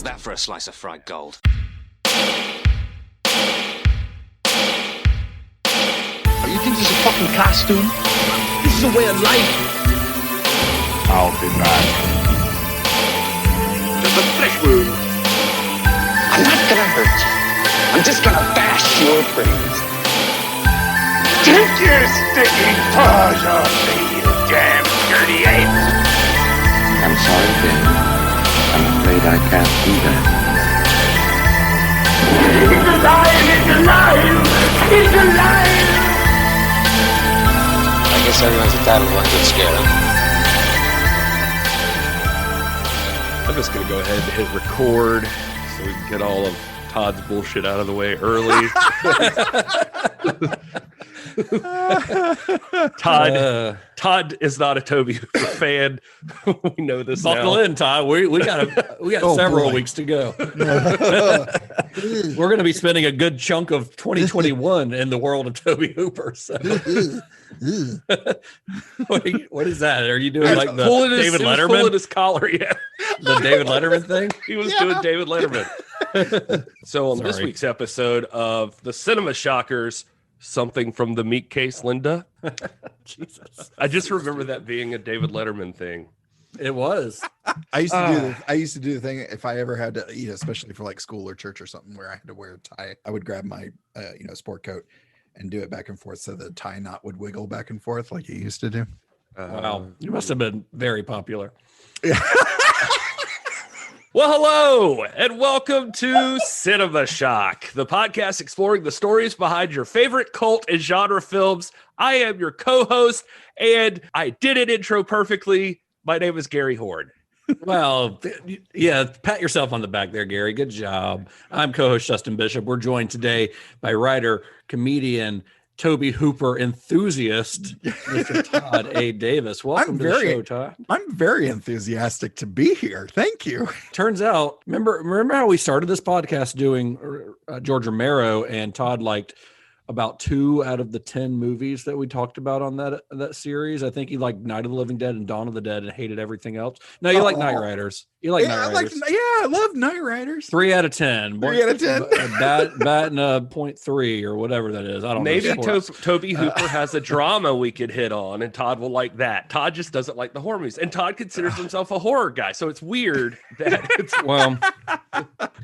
How's that for a slice of fried gold? You think this is a fucking costume? This is a way of life. I'll be back. There's a flesh wound. I'm not gonna hurt you. I'm just gonna bash your brains. Take your sticking paws off me, you damn dirty ape! I'm sorry, Dave. I'm afraid I can't do that. It's alive! It's alive! It's alive! I guess everyone's entitled to one good scare, huh? I'm just going to go ahead and hit record so we can get all of Todd's bullshit out of the way early. Todd is not a Tobe Hooper fan. We know this Buckle now. in, Todd. We got several weeks to go. We're going to be spending a good chunk of 2021 in the world of Tobe Hooper. So. what is that? Are you doing like the David Letterman? Pulling his collar, yeah. The David Letterman thing? He was doing David Letterman. So on this week's episode of the Cinema Shockers, something from the Meat Case, Linda. Jesus. I just remember that being a David Letterman thing. It was. I used to do the thing if I ever had to eat, especially for like school or church or something where I had to wear a tie. I would grab my sport coat and do it back and forth so the tie knot would wiggle back and forth like you used to do. Wow. You must have been very popular. Yeah. Well, hello, and welcome to Cinema Shock, the podcast exploring the stories behind your favorite cult and genre films. I am your co-host, and I did an intro perfectly. My name is Gary Horn. Well, yeah, pat yourself on the back there, Gary. Good job. I'm co-host Justin Bishop. We're joined today by writer, comedian, Tobe Hooper enthusiast, Mr. Todd A. Davis. Welcome to the show, Todd. I'm very enthusiastic to be here. Thank you. Turns out, remember how we started this podcast doing George Romero, and Todd liked about 2 out of the 10 movies that we talked about on that series. I think he liked Night of the Living Dead and Dawn of the Dead and hated everything else. No, you like Knight Riders. You like Knight Riders. I love Knight Riders. 3 out of 10. 3 out of 10. Batting a 0.3 or whatever that is. I don't know. Maybe Tobe Hooper has a drama we could hit on, and Todd will like that. Todd just doesn't like the horror movies, and Todd considers himself a horror guy, so it's weird that it's well.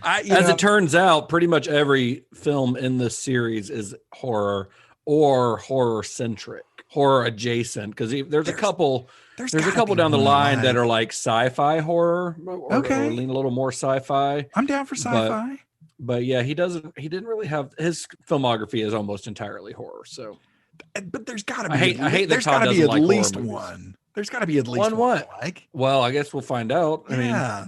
As it turns out, pretty much every film in this series is horror or horror centric, horror adjacent. Because there's a couple. There's a couple down the line that are like sci-fi horror, or lean a little more sci-fi. I'm down for sci-fi. But yeah, he didn't really have, his filmography is almost entirely horror. So, but there's got to be. I hate there's got to be at least one. There's got to be at least one. What? Like, well, I guess we'll find out. Yeah.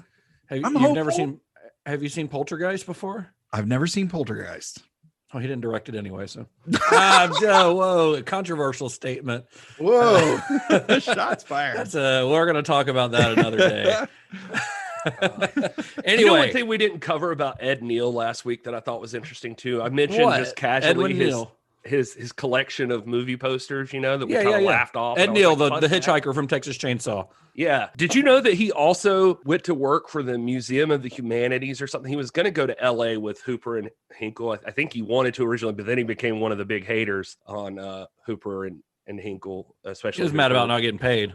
I mean, have you seen Poltergeist before? I've never seen Poltergeist. Oh, he didn't direct it anyway, so. Whoa, controversial statement. Whoa, shots fired. We're going to talk about that another day. Anyway, you know one thing we didn't cover about Ed Neal last week that I thought was interesting too? I mentioned just casually his collection of movie posters, that we kind of laughed off. Ed Neal, the hitchhiker from Texas Chainsaw. Yeah. Did you know that he also went to work for the Museum of the Humanities or something? He was going to go to LA with Hooper and Henkel. I think he wanted to originally, but then he became one of the big haters on Hooper and Henkel, especially. He was mad about not getting paid.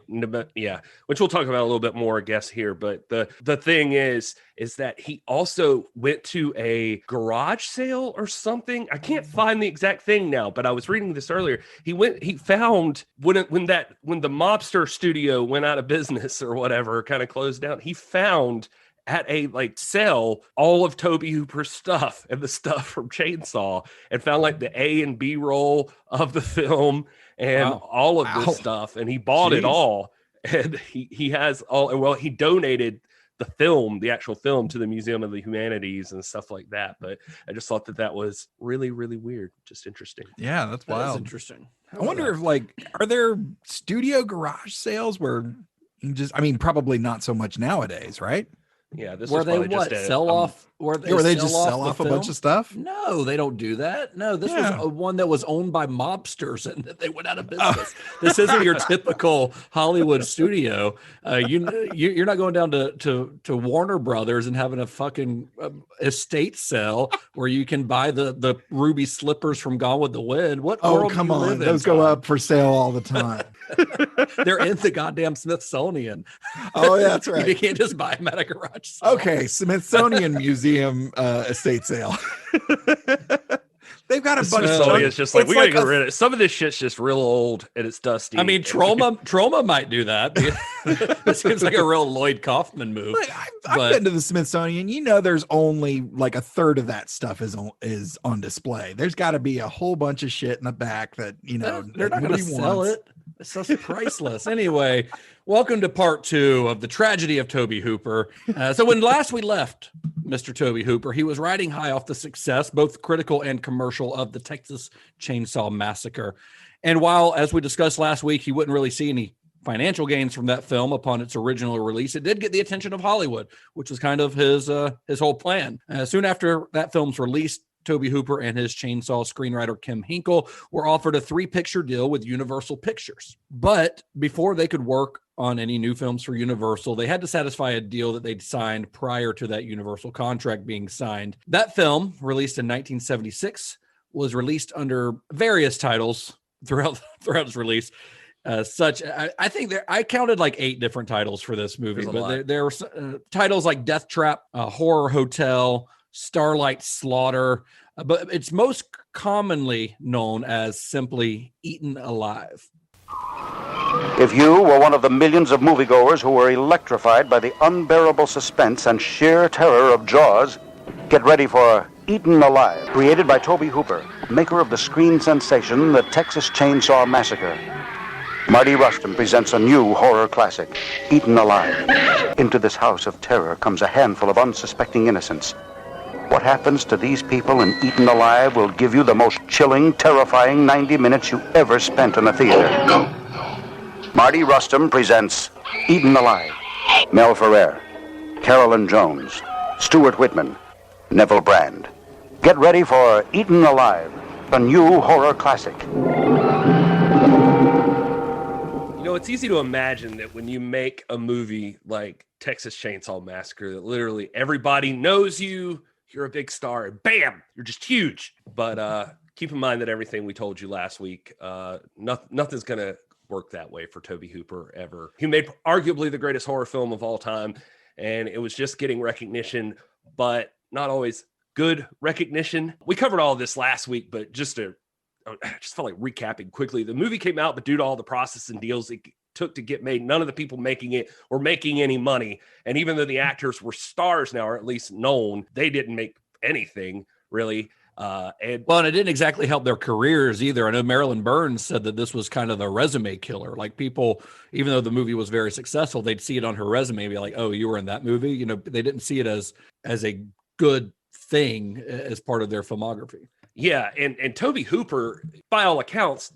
Yeah, which we'll talk about a little bit more, I guess, here. But the thing is that he also went to a garage sale or something. I can't find the exact thing now, but I was reading this earlier. He found when the mobster studio went out of business or whatever, kind of closed down, he found at a sell all of Tobe Hooper's stuff and the stuff from Chainsaw, and found the A and B roll of the film and all of this stuff, and he bought it all, and he has all. Well, he donated the actual film, to the Museum of the Humanities and stuff like that. But I just thought that was really, really weird, just interesting. Yeah, that's wild. That's interesting. I wonder if are there studio garage sales where you just? I mean, probably not so much nowadays, right? Yeah, this where was they just sell off where they just sell off a bunch of stuff? No, they don't do that. No, this was one that was owned by mobsters and they went out of Oh. business. This isn't your typical Hollywood studio. You're not going down to Warner Brothers and having a fucking estate sale where you can buy the ruby slippers from Gone with the Wind. What world come do you on, live in, those go Tom? up for sale all the time. They're in the goddamn Smithsonian. Oh, yeah, that's right. You can't just buy them at a garage sale. Okay, Smithsonian Museum estate sale. They've got a bunch of Smithsonian is just like, we gotta get a- rid of it. Some of this shit's just real old and it's dusty. I mean, Trauma might do that. It seems like a real Lloyd Kaufman move. Look, I've been to the Smithsonian. You know, there's only like a third of that stuff is on display. There's got to be a whole bunch of shit in the back that they're not going to nobody sell wants. it. It's just priceless. Anyway, welcome to part 2 of the tragedy of Tobe Hooper. So when last we left Mr. Tobe Hooper, he was riding high off the success, both critical and commercial, of the Texas Chainsaw Massacre. And while, as we discussed last week, he wouldn't really see any financial gains from that film upon its original release, it did get the attention of Hollywood, which was kind of his whole plan. Soon after that film's release, Tobe Hooper and his Chainsaw screenwriter Kim Henkel were offered a 3-picture deal with Universal Pictures. But before they could work on any new films for Universal, they had to satisfy a deal that they'd signed prior to that Universal contract being signed. That film, released in 1976, was released under various titles throughout its release. I think I counted like 8 different titles for this movie, but there were titles like Death Trap, Horror Hotel, Starlight Slaughter, but it's most commonly known as simply Eaten Alive. If you were one of the millions of moviegoers who were electrified by the unbearable suspense and sheer terror of Jaws, get ready for Eaten Alive, created by Tobe Hooper, maker of the screen sensation The Texas Chainsaw Massacre. Mardi Rustam presents a new horror classic, Eaten Alive. Into this house of terror comes a handful of unsuspecting innocents. What happens to these people in Eaten Alive will give you the most chilling, terrifying 90 minutes you ever spent in a theater. Mardi Rustam presents Eaten Alive. Mel Ferrer, Carolyn Jones, Stuart Whitman, Neville Brand. Get ready for Eaten Alive, a new horror classic. You know, it's easy to imagine that when you make a movie like Texas Chainsaw Massacre, that literally everybody knows you, you're a big star, and bam, you're just huge. But keep in mind that everything we told you last week, nothing's going to work that way for Tobe Hooper ever. He made arguably the greatest horror film of all time, and it was just getting recognition, but not always good recognition. We covered all of this last week, but I just felt like recapping quickly. The movie came out, but due to all the process and deals it took to get made, none of the people making it were making any money. And even though the actors were stars now, or at least known, they didn't make anything really. And it didn't exactly help their careers either. I know Marilyn Burns said that this was kind of the resume killer. Like, people, even though the movie was very successful, they'd see it on her resume and be like, oh, you were in that movie. You know, they didn't see it as a good thing as part of their filmography. Yeah, and Tobe Hooper, by all accounts,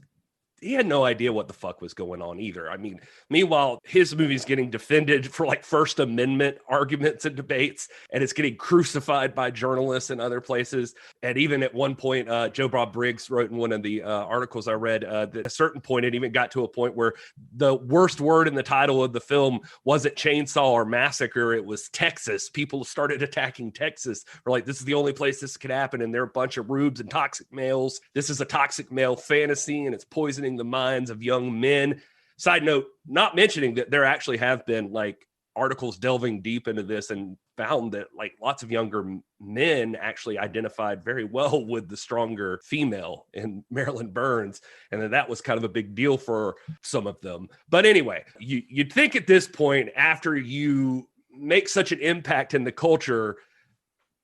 he had no idea what the fuck was going on either. I mean, meanwhile, his movie's getting defended for like First Amendment arguments and debates, and it's getting crucified by journalists and other places. And even at one point, Joe Bob Briggs wrote in one of the articles I read that at a certain point, it even got to a point where the worst word in the title of the film wasn't chainsaw or massacre, it was Texas. People started attacking Texas. We're like, this is the only place this could happen, and they're a bunch of rubes and toxic males. This is a toxic male fantasy, and it's poisoning the minds of young men. Side note, not mentioning that there actually have been like articles delving deep into this and found that like lots of younger men actually identified very well with the stronger female in Marilyn Burns, and that was kind of a big deal for some of them. But anyway, you'd think at this point, after you make such an impact in the culture,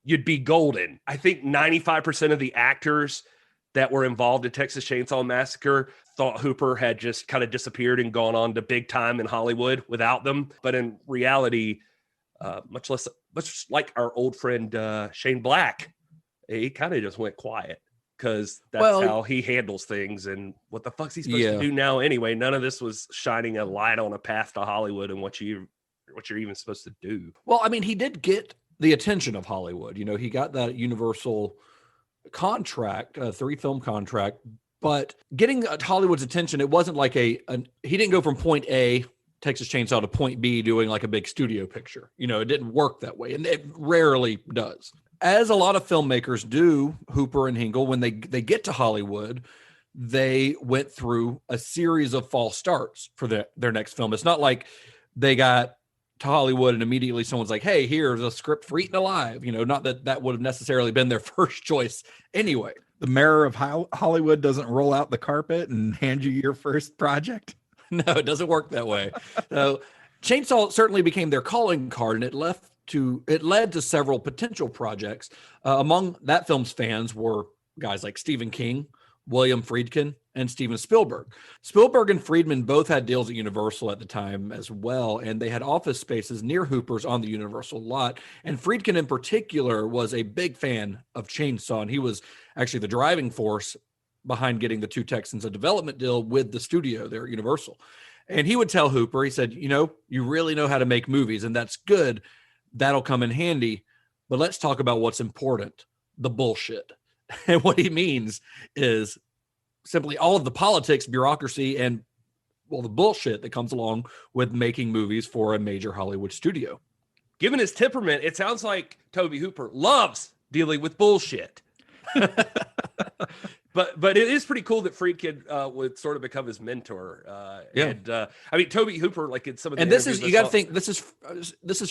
you'd be golden. I think 95% of the actors that were involved in Texas Chainsaw Massacre thought Hooper had just kind of disappeared and gone on to big time in Hollywood without them. But in reality, much like our old friend Shane Black, he kind of just went quiet because that's how he handles things. And what the fuck's he supposed to do now anyway? None of this was shining a light on a path to Hollywood and what you're even supposed to do. Well, I mean, he did get the attention of Hollywood. You know, he got that Universal contract, a 3-film contract, but getting Hollywood's attention, it wasn't like he didn't go from point A, Texas Chainsaw, to point B doing like a big studio picture. You know, it didn't work that way, and it rarely does. As a lot of filmmakers do, Hooper and Henkel, when they get to Hollywood, they went through a series of false starts for their next film. It's not like they got to Hollywood and immediately someone's like, hey, here's a script for Eaten Alive. You know, not that would have necessarily been their first choice anyway. The mayor of Hollywood doesn't roll out the carpet and hand you your first project. No, it doesn't work that way. So Chainsaw certainly became their calling card, and it led to several potential projects. Among that film's fans were guys like Stephen King, William Friedkin, and Steven Spielberg. Spielberg and Friedman both had deals at Universal at the time as well, and they had office spaces near Hooper's on the Universal lot. And Friedkin in particular was a big fan of Chainsaw, and he was actually the driving force behind getting the two Texans a development deal with the studio there at Universal. And he would tell Hooper, he said, you know, you really know how to make movies, and that's good. That'll come in handy, but let's talk about what's important, the bullshit. And what he means is simply all of the politics, bureaucracy, and, well, the bullshit that comes along with making movies for a major Hollywood studio. Given his temperament, it sounds like Tobe Hooper loves dealing with bullshit. But it is pretty cool that Friedkin would sort of become his mentor. And I mean, Tobe Hooper, like in some of the you got to think this is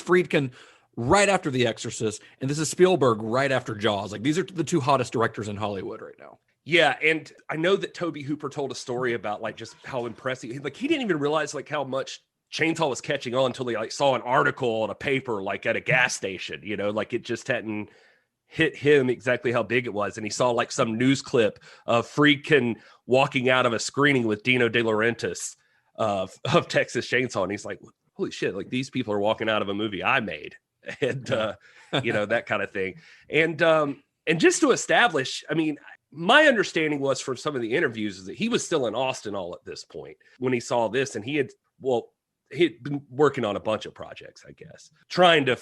Friedkin right after The Exorcist, and this is Spielberg right after Jaws. Like, these are the two hottest directors in Hollywood right now. Yeah, and I know that Tobe Hooper told a story about like just how impressive, like he didn't even realize like how much Chainsaw was catching on until he like saw an article on a paper like at a gas station, you know, like it just hadn't hit him exactly how big it was. And he saw like some news clip of Friedkin walking out of a screening with Dino De Laurentiis of Texas Chainsaw, and he's like, holy shit, like these people are walking out of a movie I made. And you know, that kind of thing. And just to establish, I mean, my understanding was from some of the interviews is that he was still in Austin all at this point when he saw this, and he had been working on a bunch of projects, I guess, trying to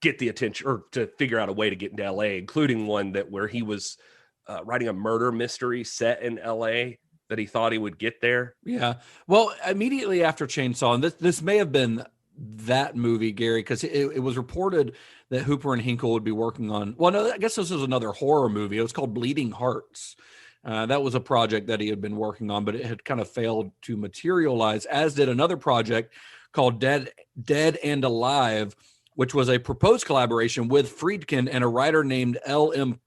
get the attention or to figure out a way to get into LA, including one where he was writing a murder mystery set in LA that he thought he would get there. Yeah. Well, immediately after Chainsaw, and this may have been that movie, Gary, because it was reported that Hooper and Henkel would be working on, well, no, I guess this was another horror movie. It was called Bleeding Hearts. That was a project that he had been working on, but it had kind of failed to materialize, as did another project called Dead and Alive, which was a proposed collaboration with Friedkin and a writer named L.M.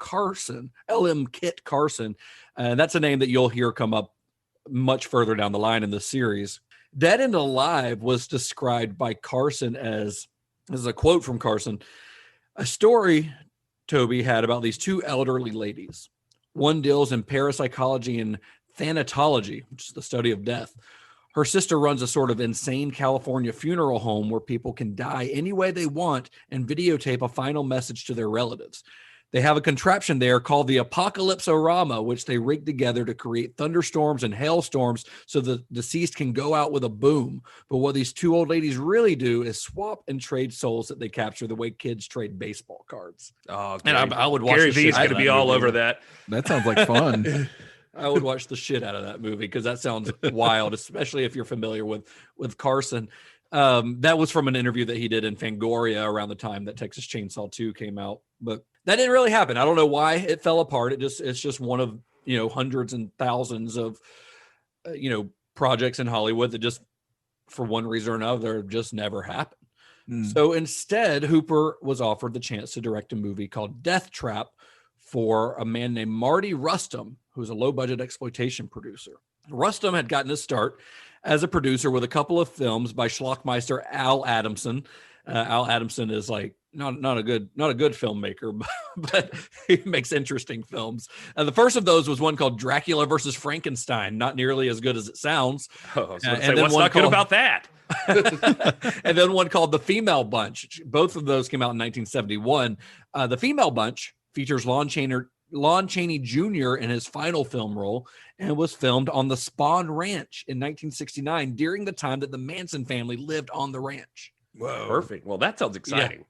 Kit Carson. And that's a name that you'll hear come up much further down the line in the series. Dead and Alive was described by Carson as a quote from Carson, a story Tobe had about these two elderly ladies. One deals in parapsychology and thanatology, which is the study of death. Her sister runs a sort of insane California funeral home where people can die any way they want and videotape a final message to their relatives. They have a contraption there called the Apocalypse-O-Rama, which they rig together to create thunderstorms and hailstorms so the deceased can go out with a boom. But what these two old ladies really do is swap and trade souls that they capture the way kids trade baseball cards. Oh, and I would watch Gary the shit V's out going of to be that all movie. over that. That sounds like fun. I would watch the shit out of that movie because that sounds wild, especially if you're familiar with Carson. That was from an interview that he did in Fangoria around the time that Texas Chainsaw 2 came out. But that didn't really happen. I don't know why it fell apart. It's just one of, hundreds and thousands of, projects in Hollywood that just, for one reason or another, just never happened. So instead, Hooper was offered the chance to direct a movie called Death Trap for a man named Mardi Rustam, who's a low-budget exploitation producer. Rustam had gotten his start as a producer with a couple of films by schlockmeister Al Adamson. Al Adamson is like not a good filmmaker, but he makes interesting films. The first of those was one called Dracula versus Frankenstein, not nearly as good as it sounds. What's not good about that? And then one called The Female Bunch. Both of those came out in 1971. The Female Bunch features Lon Chaney Jr. in his final film role and was filmed on the Spawn Ranch in 1969 during the time that the Manson family lived on the ranch. Whoa. Perfect. Well, that sounds exciting.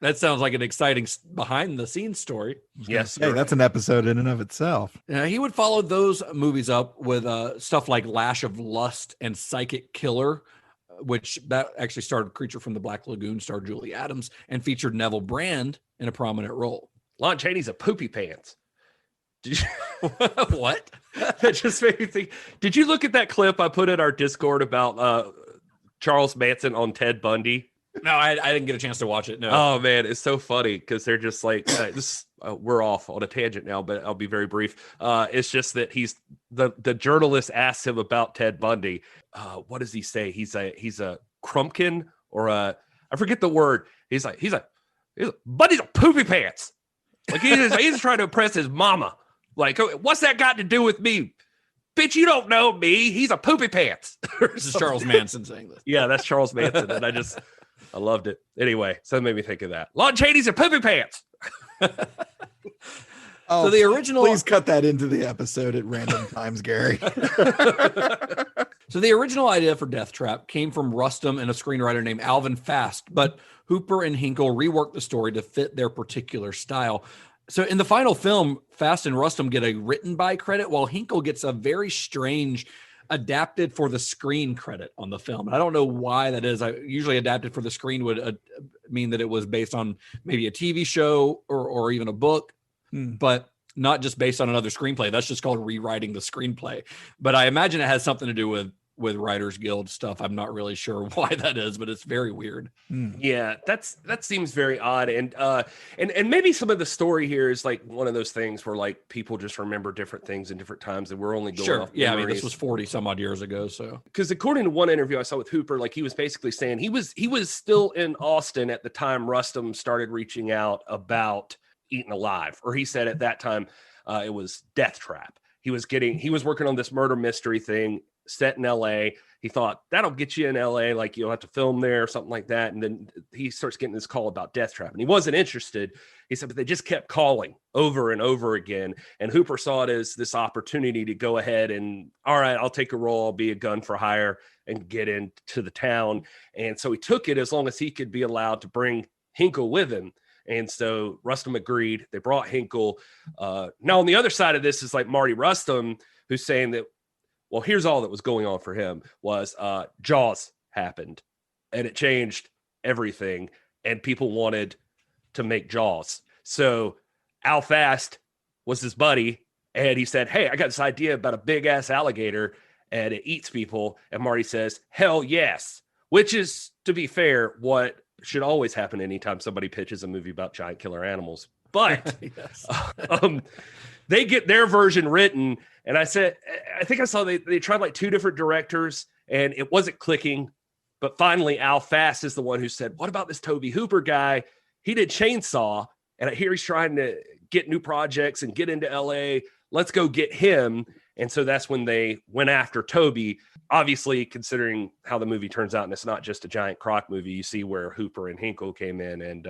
That sounds like an exciting behind the scenes story. Yes. Hey, that's an episode in and of itself. He would follow those movies up with stuff like Lash of Lust and Psychic Killer, which that actually starred Creature from the Black Lagoon, starred Julie Adams, and featured Neville Brand in a prominent role. Lon Chaney's a poopy pants. Did you, what? That just made me think. Did you look at that clip I put in our Discord about Charles Manson on Ted Bundy? No, I didn't get a chance to watch it. No. Oh man, it's so funny because they're just like this. We're off on a tangent now, but I'll be very brief. It's just that he's the journalist asks him about Ted Bundy. What does he say? He's a crumpkin or I forget the word. He's Bundy's a poopy pants. Like he's trying to impress his mama. Like, what's that got to do with me? Bitch, you don't know me. He's a poopy pants. This is Charles Manson saying this. Yeah, that's Charles Manson. And I loved it. Anyway, so that made me think of that. Lon Chaney's a poopy pants. So the original. Please cut that into the episode at random times, Gary. So the original idea for Death Trap came from Rustam and a screenwriter named Alvin Fast, but Hooper and Henkel reworked the story to fit their particular style. So in the final film, Fast and Rustam get a written by credit, while Henkel gets a very strange adapted for the screen credit on the film. And I don't know why that is. I usually adapted for the screen would mean that it was based on maybe a TV show or even a book, but not just based on another screenplay. That's just called rewriting the screenplay. But I imagine it has something to do with Writers Guild stuff. I'm not really sure why that is, but it's very weird. Yeah, that seems very odd. And maybe some of the story here is like one of those things where like people just remember different things in different times, and we're only going off Yeah, memories. I mean, this was 40 some odd years ago. So because according to one interview I saw with Hooper, like he was basically saying he was still in Austin at the time Rustam started reaching out about Eaten Alive, or he said at that time it was Death Trap. He was working on this murder mystery thing set in LA. He thought that'll get you in LA, like you'll have to film there or something like that. And then he starts getting this call about Death Trap, and he wasn't interested. He said, but they just kept calling over and over again. And Hooper saw it as this opportunity to go ahead and, all right, I'll take a role. I'll be a gun for hire and get into the town. And so he took it as long as he could be allowed to bring Henkel with him. And so Rustam agreed. They brought Henkel. Now on the other side of this is like Mardi Rustam, who's saying that, well, here's all that was going on for him was Jaws happened, and it changed everything, and people wanted to make Jaws. So Al Fast was his buddy, and he said, hey, I got this idea about a big-ass alligator, and it eats people. And Marty says, hell yes, which is, to be fair, what should always happen anytime somebody pitches a movie about giant killer animals. But they get their version written. And I think I saw they tried like two different directors and it wasn't clicking. But finally, Al Fast is the one who said, what about this Tobe Hooper guy? He did Chainsaw. And I hear he's trying to get new projects and get into LA. Let's go get him. And so that's when they went after Tobe. Obviously, considering how the movie turns out, and it's not just a giant croc movie, you see where Hooper and Henkel came in and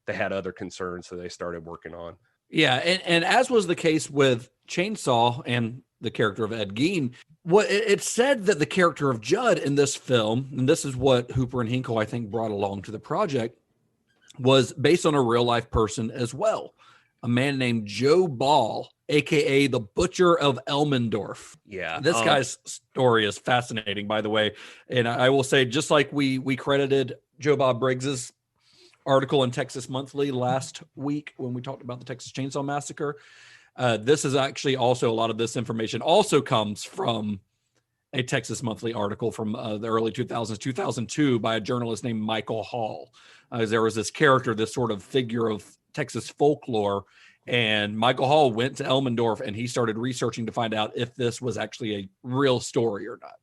they had other concerns, so they started working on. Yeah, and as was the case with Chainsaw and the character of Ed Gein, it's said that the character of Judd in this film, and this is what Hooper and Henkel, I think, brought along to the project, was based on a real-life person as well, a man named Joe Ball, a.k.a. the Butcher of Elmendorf. Yeah. This guy's story is fascinating, by the way. And I will say, just like we credited Joe Bob Briggs's article in Texas Monthly last week when we talked about the Texas Chainsaw Massacre, this is actually also, a lot of this information also comes from a Texas Monthly article from the early 2000s, 2002, by a journalist named Michael Hall. There was this character, this sort of figure of Texas folklore, and Michael Hall went to Elmendorf and he started researching to find out if this was actually a real story or not.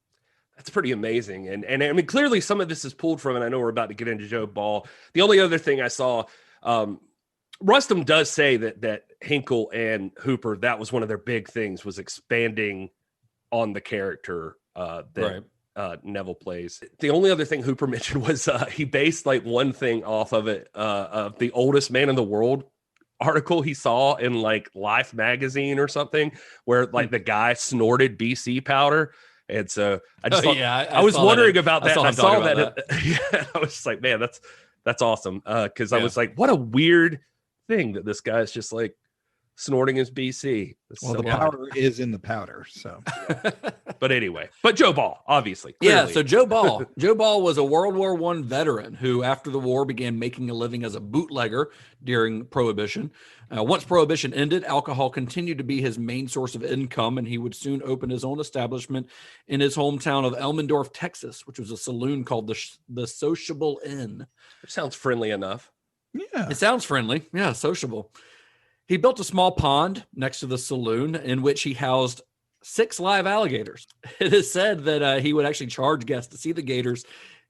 That's pretty amazing. And I mean, clearly some of this is pulled from, and I know we're about to get into Joe Ball. The only other thing I saw, Rustam does say that Henkel and Hooper, that was one of their big things, was expanding on the character that Neville plays. The only other thing Hooper mentioned was he based like one thing off of it, of the oldest man in the world article he saw in like Life magazine or something, where like the guy snorted BC powder. And so I just thought, I was wondering about that. And I saw that. Yeah, I was just like, man, That's awesome. Because I Yeah. was like, what a weird thing that this guy's just like snorting his BC. It's Well, so the odd. powder is in the powder. So But anyway, but Joe Ball, obviously. Yeah, Clearly. so Joe Ball. Joe Ball was a World War I veteran who, after the war, began making a living as a bootlegger during Prohibition. Once Prohibition ended, alcohol continued to be his main source of income, and he would soon open his own establishment in his hometown of Elmendorf, Texas, which was a saloon called the Sociable Inn. It sounds friendly enough. yeah, It sounds friendly. Yeah, sociable. He built a small pond next to the saloon in which he housed 6 live alligators. It is said that he would actually charge guests to see the gators,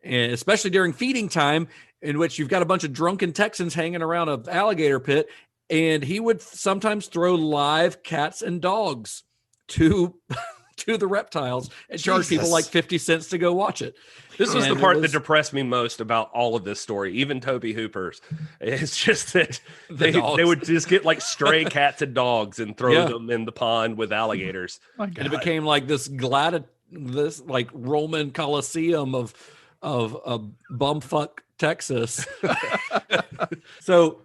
especially during feeding time, in which you've got a bunch of drunken Texans hanging around an alligator pit, and he would sometimes throw live cats and dogs to the reptiles and charge people Jesus. like 50 cents to go watch it. This was And the it part was- that depressed me most about all of this story, even Tobe Hooper's. It's just that The dogs. they would just get like stray cats and dogs and throw Yeah. them in the pond with alligators. my And God. it became like this like Roman Colosseum of bumfuck Texas. So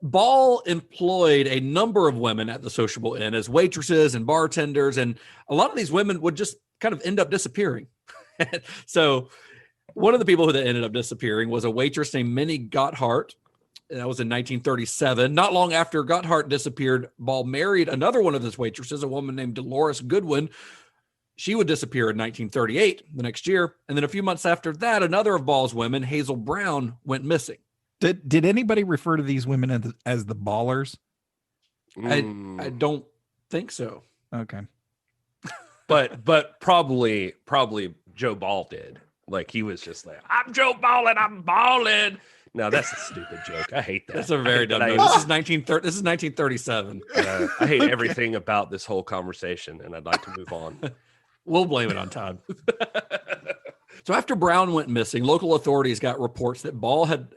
Ball employed a number of women at the Sociable Inn as waitresses and bartenders, and a lot of these women would just kind of end up disappearing. So one of the people that ended up disappearing was a waitress named Minnie Gotthard. That was in 1937. Not long after Gotthard disappeared, Ball married another one of his waitresses, a woman named Dolores Goodwin. She would disappear in 1938, the next year. And then a few months after that, another of Ball's women, Hazel Brown, went missing. Did anybody refer to these women as the ballers? I Mm. don't think so. Okay. But probably Joe Ball did. Like he was just like, I'm Joe Ball and I'm balling. No, that's a stupid joke. I hate that. That's a very dumb movie. This is 1937. I hate everything about this whole conversation, and I'd like to move on. We'll blame it on Todd. So after Brown went missing, local authorities got reports that Ball had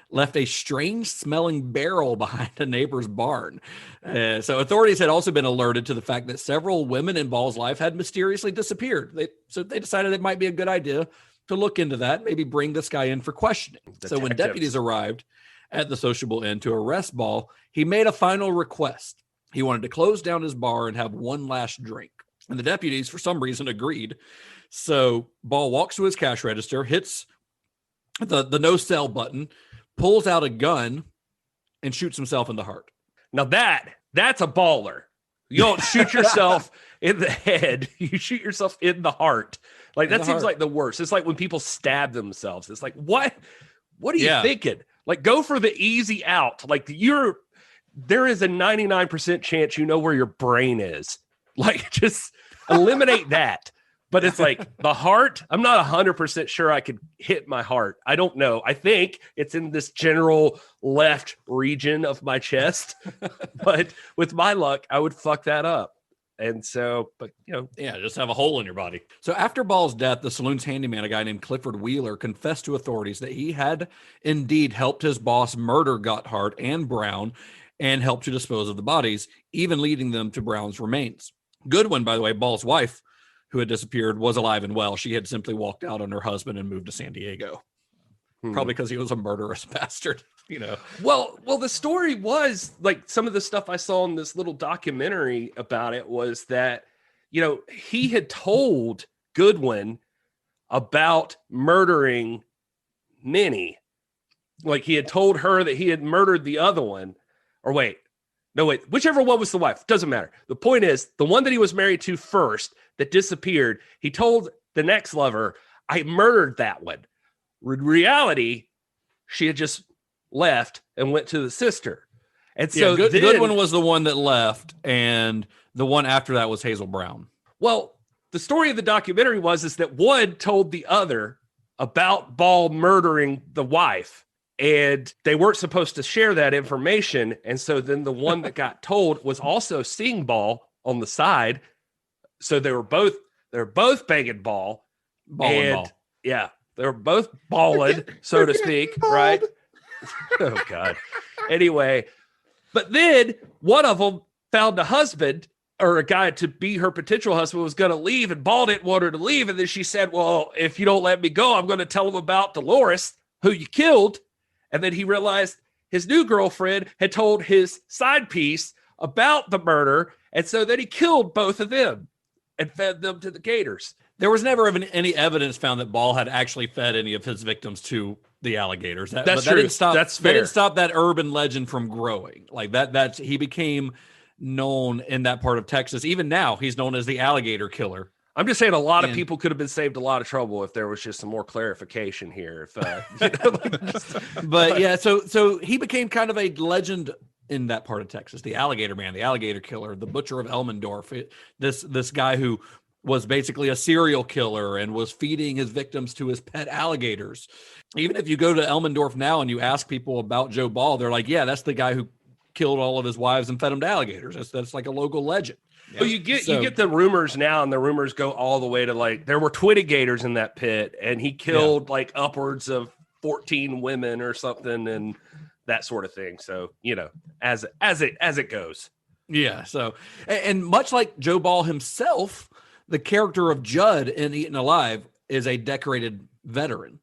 left a strange smelling barrel behind a neighbor's barn. So authorities had also been alerted to the fact that several women in Ball's life had mysteriously disappeared. So they decided it might be a good idea to look into that, maybe bring this guy in for questioning. So when Detectives. deputies arrived at the Sociable Inn to arrest Ball, he made a final request. He wanted to close down his bar and have one last drink. And the deputies, for some reason, agreed. So Ball walks to his cash register, hits the no sell button, pulls out a gun, and shoots himself in the heart. Now that's a baller. You don't shoot yourself in the head. You shoot yourself in the heart. Like In that the seems heart. like the worst. It's like when people stab themselves. It's like, what are you Yeah. thinking? Like go for the easy out. Like there is a 99% chance you know where your brain is. Like just eliminate that. But it's like the heart, I'm not 100% sure I could hit my heart. I don't know. I think it's in this general left region of my chest. But with my luck, I would fuck that up. And so, but Yeah, just have a hole in your body. So after Ball's death, the saloon's handyman, a guy named Clifford Wheeler, confessed to authorities that he had indeed helped his boss murder Gotthard and Brown and helped to dispose of the bodies, even leading them to Brown's remains. Goodwin, by the way, Ball's wife, who had disappeared, was alive and well. She had simply walked out on her husband and moved to San Diego. Probably because he was a murderous bastard, Well, the story was like some of the stuff I saw in this little documentary about it was that, he had told Goodwin about murdering Minnie. Like he had told her that he had murdered the other one. Or wait, whichever one was the wife, doesn't matter. The point is, the one that he was married to first that disappeared, he told the next lover, I murdered that one. In reality, she had just left and went to the sister. And so Goodwin was the one that left, and the one after that was Hazel Brown. Well, the story of the documentary is that one told the other about Ball murdering the wife, and they weren't supposed to share that information. And so then the one that got told was also seeing Ball on the side. So they were both banging Ball. And Ball. Yeah, they were both balling, so to speak, right? Oh, God. Anyway, but then one of them found a husband or a guy to be her potential husband was going to leave, and Ball didn't want her to leave. And then she said, well, if you don't let me go, I'm going to tell him about Dolores, who you killed. And then he realized his new girlfriend had told his side piece about the murder. And so then he killed both of them and fed them to the gators. There was never even any evidence found that Ball had actually fed any of his victims to the alligators. That's true. That's fair. That didn't stop that urban legend from growing. Like that he became known in that part of Texas. Even now, he's known as the alligator killer. I'm just saying a lot of people could have been saved a lot of trouble if there was just some more clarification here. If, But yeah, so he became kind of a legend in that part of Texas. The alligator man, the alligator killer, the butcher of Elmendorf. This guy who was basically a serial killer and was feeding his victims to his pet alligators. Even if you go to Elmendorf now and you ask people about Joe Ball, they're like, yeah, that's the guy who killed all of his wives and fed them to alligators. That's like a local legend. Yeah. Well, you get the rumors now, and the rumors go all the way to like there were 20 gators in that pit, and he killed like upwards of 14 women or something, and that sort of thing. So as it goes. Yeah. So and much like Joe Ball himself, the character of Judd in Eaten Alive is a decorated veteran.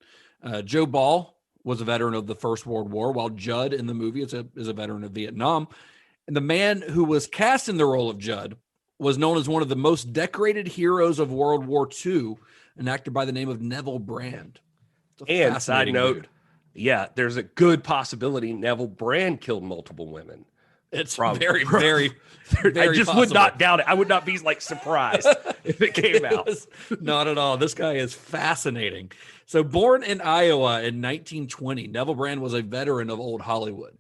Joe Ball was a veteran of the First World War, while Judd in the movie is a veteran of Vietnam. And the man who was cast in the role of Judd was known as one of the most decorated heroes of World War II, an actor by the name of Neville Brand. And side note, there's a good possibility Neville Brand killed multiple women. It's very, very, very I just possible. would not doubt it. I would not be like surprised if it came out. Not at all. This guy is fascinating. So born in Iowa in 1920, Neville Brand was a veteran of old Hollywood.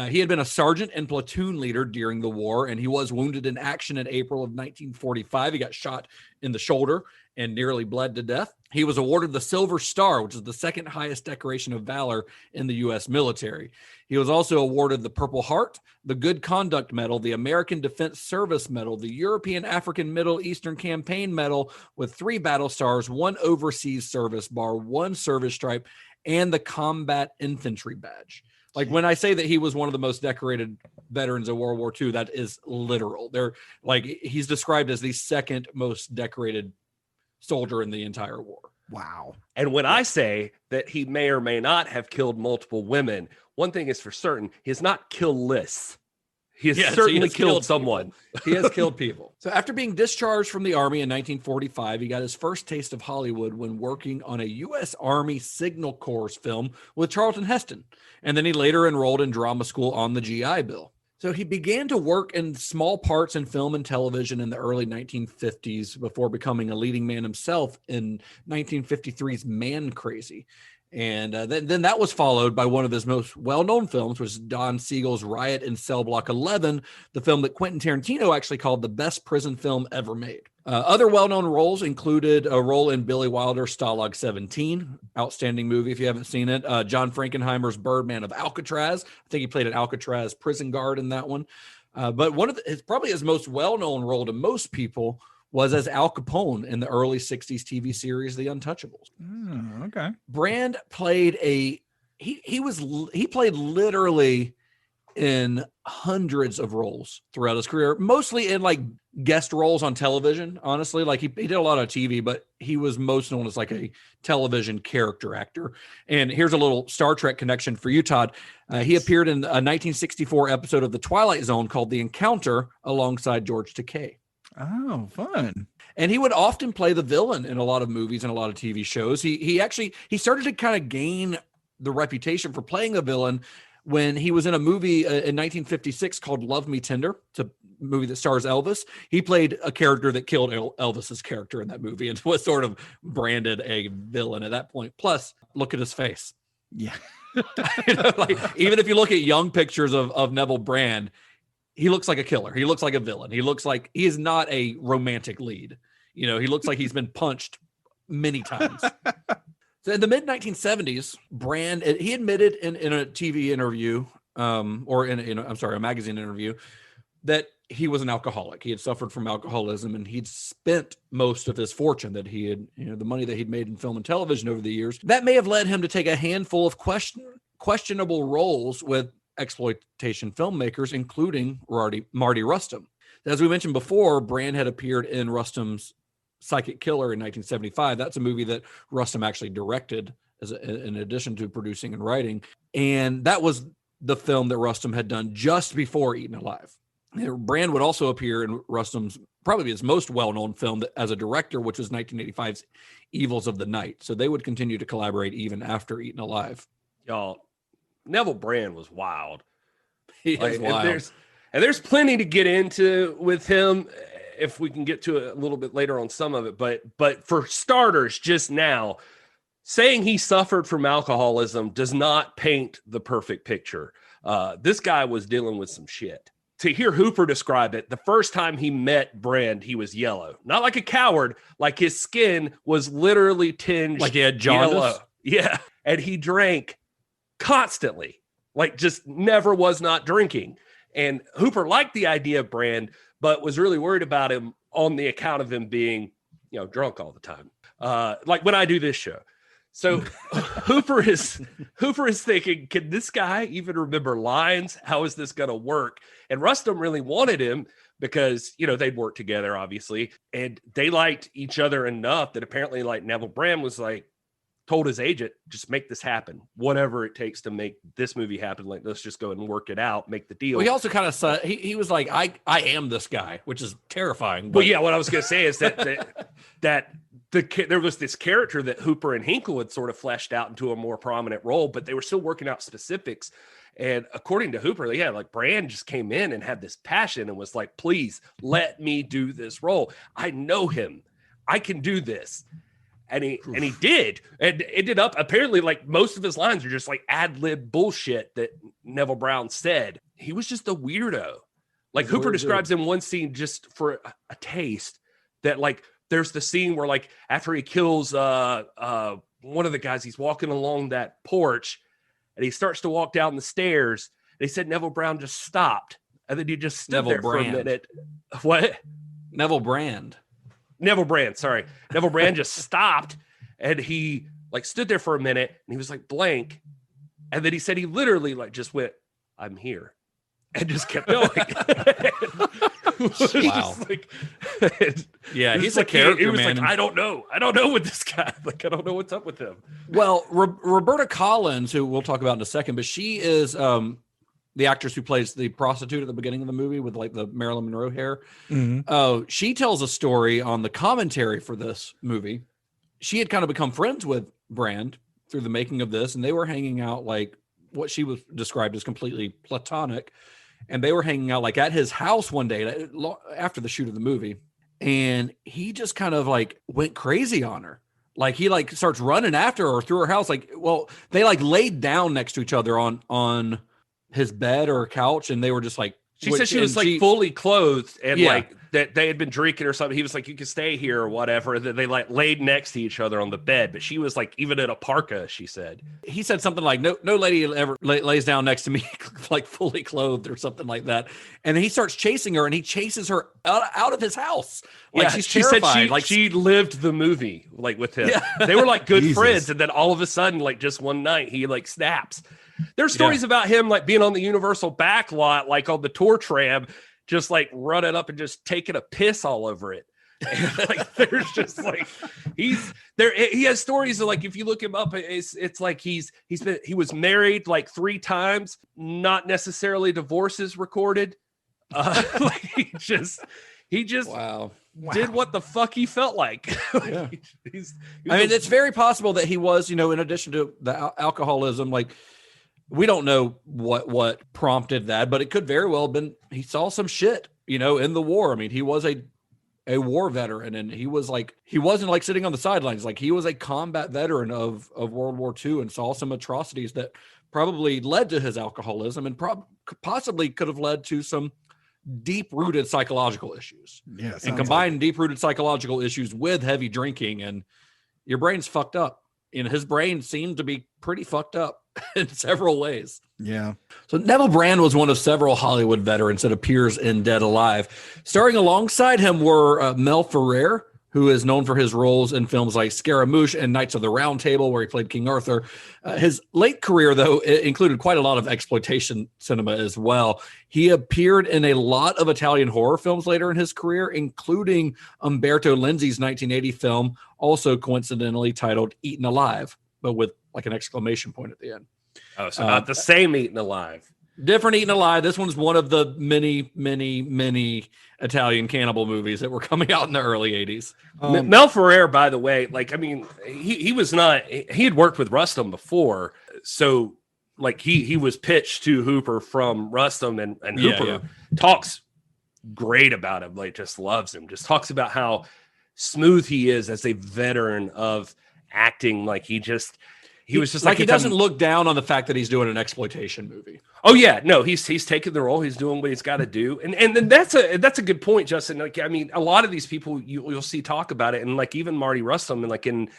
He had been a sergeant and platoon leader during the war, and he was wounded in action in April of 1945. He got shot in the shoulder and nearly bled to death. He was awarded the Silver Star, which is the second highest decoration of valor in the U.S. military. He was also awarded the Purple Heart, the Good Conduct Medal, the American Defense Service Medal, the European African Middle Eastern Campaign Medal with 3 battle stars, 1 overseas service bar, 1 service stripe, and the Combat Infantry Badge. Like when I say that he was one of the most decorated veterans of World War II, that is literal. He's described as the second most decorated soldier in the entire war. Wow. And when I say that he may or may not have killed multiple women, one thing is for certain, he is not killless. He has certainly killed someone. He has killed people. So after being discharged from the Army in 1945, he got his first taste of Hollywood when working on a U.S. Army Signal Corps film with Charlton Heston. And then he later enrolled in drama school on the GI Bill. So he began to work in small parts in film and television in the early 1950s before becoming a leading man himself in 1953's Man Crazy. And then that was followed by one of his most well-known films, which was Don Siegel's Riot in Cell Block 11, the film that Quentin Tarantino actually called the best prison film ever made. Other well-known roles included a role in Billy Wilder's Stalag 17, outstanding movie if you haven't seen it. John Frankenheimer's Birdman of Alcatraz. I think he played an Alcatraz prison guard in that one. But one of probably his most well-known role to most people was as Al Capone in the early 60s TV series The Untouchables. Okay. Brand played he played literally in hundreds of roles throughout his career, mostly in like guest roles on television, honestly. Like he did a lot of TV, but he was most known as like a television character actor. And here's a little Star Trek connection for you, Todd. He appeared in a 1964 episode of The Twilight Zone called The Encounter alongside George Takei. Oh, fun. And he would often play the villain in a lot of movies and a lot of TV shows. He started to kind of gain the reputation for playing the villain when he was in a movie in 1956 called Love Me Tender. It's a movie that stars Elvis. He played a character that killed Elvis's character in that movie and was sort of branded a villain at that point. Plus, look at his face. Yeah. Even if you look at young pictures of Neville Brand, he looks like a killer. He looks like a villain. He looks like he is not a romantic lead. He looks like he's been punched many times. So in the mid 1970s, Brand, he admitted in a TV interview, or a magazine interview, that he was an alcoholic. He had suffered from alcoholism, and he'd spent most of his fortune that he had, the money that he'd made in film and television over the years. That may have led him to take a handful of questionable roles with exploitation filmmakers, including Mardi Rustam. As we mentioned before, Brand had appeared in Rustam's Psychic Killer in 1975. That's a movie that Rustam actually directed in addition to producing and writing. And that was the film that Rustam had done just before Eaten Alive. Brand would also appear in Rustam's probably his most well-known film as a director, which was 1985's Evils of the Night. So they would continue to collaborate even after Eaten Alive. Y'all, Neville Brand was wild. He is wild. And there's plenty to get into with him if we can get to it a little bit later on some of it. But for starters, just now, saying he suffered from alcoholism does not paint the perfect picture. This guy was dealing with some shit. To hear Hooper describe it, the first time he met Brand, he was yellow. Not like a coward, like his skin was literally tinged like he had jaundice. Yellow. Yeah. And he drank constantly, like just never was not drinking. And Hooper liked the idea of Brand, but was really worried about him on the account of him being, drunk all the time. Like when I do this show. So Hooper is thinking, can this guy even remember lines? How is this going to work? And Rustam really wanted him because, they'd worked together, obviously, and they liked each other enough that apparently like Neville Brand was like, told his agent, just make this happen, whatever it takes to make this movie happen. Like, let's just go and work it out, make the deal. Well, he also kind of said, he was like, I am this guy, which is terrifying. But yeah, what I was going to say is that there was this character that Hooper and Henkel had sort of fleshed out into a more prominent role, but they were still working out specifics. And according to Hooper, like Brand just came in and had this passion and was like, please let me do this role. I know him. I can do this. And he did. And it ended up apparently like most of his lines are just like ad-lib bullshit that Neville Brown said. He was just a weirdo. Like Hooper describes in one scene, just for a taste, that like there's the scene where like after he kills one of the guys, he's walking along that porch and he starts to walk down the stairs. And he said Neville Brown just stopped. And then he just stood there for a minute. What? Neville Brand, sorry. Neville Brand just stopped and he like stood there for a minute and he was like blank. And then he said he literally like just went, I'm here, and just kept going. Wow. Yeah, he's a character, he was man. Like, I don't know with this guy. Like, I don't know what's up with him. Well, Roberta Collins, who we'll talk about in a second, but she is the actress who plays the prostitute at the beginning of the movie with like the Marilyn Monroe hair. Mm-hmm. She tells a story on the commentary for this movie. She had kind of become friends with Brand through the making of this, and they were hanging out like what she was described as completely platonic. And they were hanging out like at his house one day after the shoot of the movie. And he just kind of like went crazy on her. Like he like starts running after her through her house. Like, well, they like laid down next to each other on his bed or couch. And they were just like, she said she was like fully clothed and like that they had been drinking or something. He was like, you can stay here or whatever. That they like laid next to each other on the bed, but she was like even in a parka, she said. He said something like, no lady ever lays down next to me like fully clothed or something like that. And then he starts chasing her and he chases her out of his house. Like she's terrified. Said she lived the movie like with him. Yeah. They were like good friends. And then all of a sudden, like just one night he like snaps. There's stories about him like being on the Universal back lot, like on the tour tram, just like running up and just taking a piss all over it. And, like there's just like he's there. He has stories of like if you look him up, it's like he was married like 3 times, not necessarily divorces recorded. Like he just wow. Did what the fuck he felt like. Yeah. It's very possible that he was, in addition to the alcoholism, like. We don't know what prompted that, but it could very well have been he saw some shit, in the war. I mean, he was a war veteran, and he wasn't like sitting on the sidelines. Like he was a combat veteran of World War II and saw some atrocities that probably led to his alcoholism and possibly could have led to some deep-rooted psychological issues. Yeah, and combine deep-rooted psychological issues with heavy drinking, and your brain's fucked up. And his brain seemed to be pretty fucked up in several ways. Yeah. So Neville Brand was one of several Hollywood veterans that appears in Dead Alive. Starring alongside him were Mel Ferrer, who is known for his roles in films like Scaramouche and Knights of the Round Table, where he played King Arthur. His late career, though, included quite a lot of exploitation cinema as well. He appeared in a lot of Italian horror films later in his career, including Umberto Lenzi's 1980 film, also coincidentally titled Eaten Alive, but with like an exclamation point at the end. Oh, so not the same Eaten Alive. Different Eaten Alive. This one's one of the many Italian cannibal movies that were coming out in the early 80s. Mel Ferrer, by the way, like, I mean, he had worked with Rustam before. So like he was pitched to Hooper from Rustam, and Hooper talks great about him. Like, just loves him, just talks about how smooth he is as a veteran of acting. Like he was just like he doesn't look down on the fact that he's doing an exploitation movie. Oh yeah, no, he's taking the role. He's doing what he's got to do, and then that's a good point, Justin. Like, I mean, a lot of these people you'll see talk about it, and like even Mardi Rustam, and like in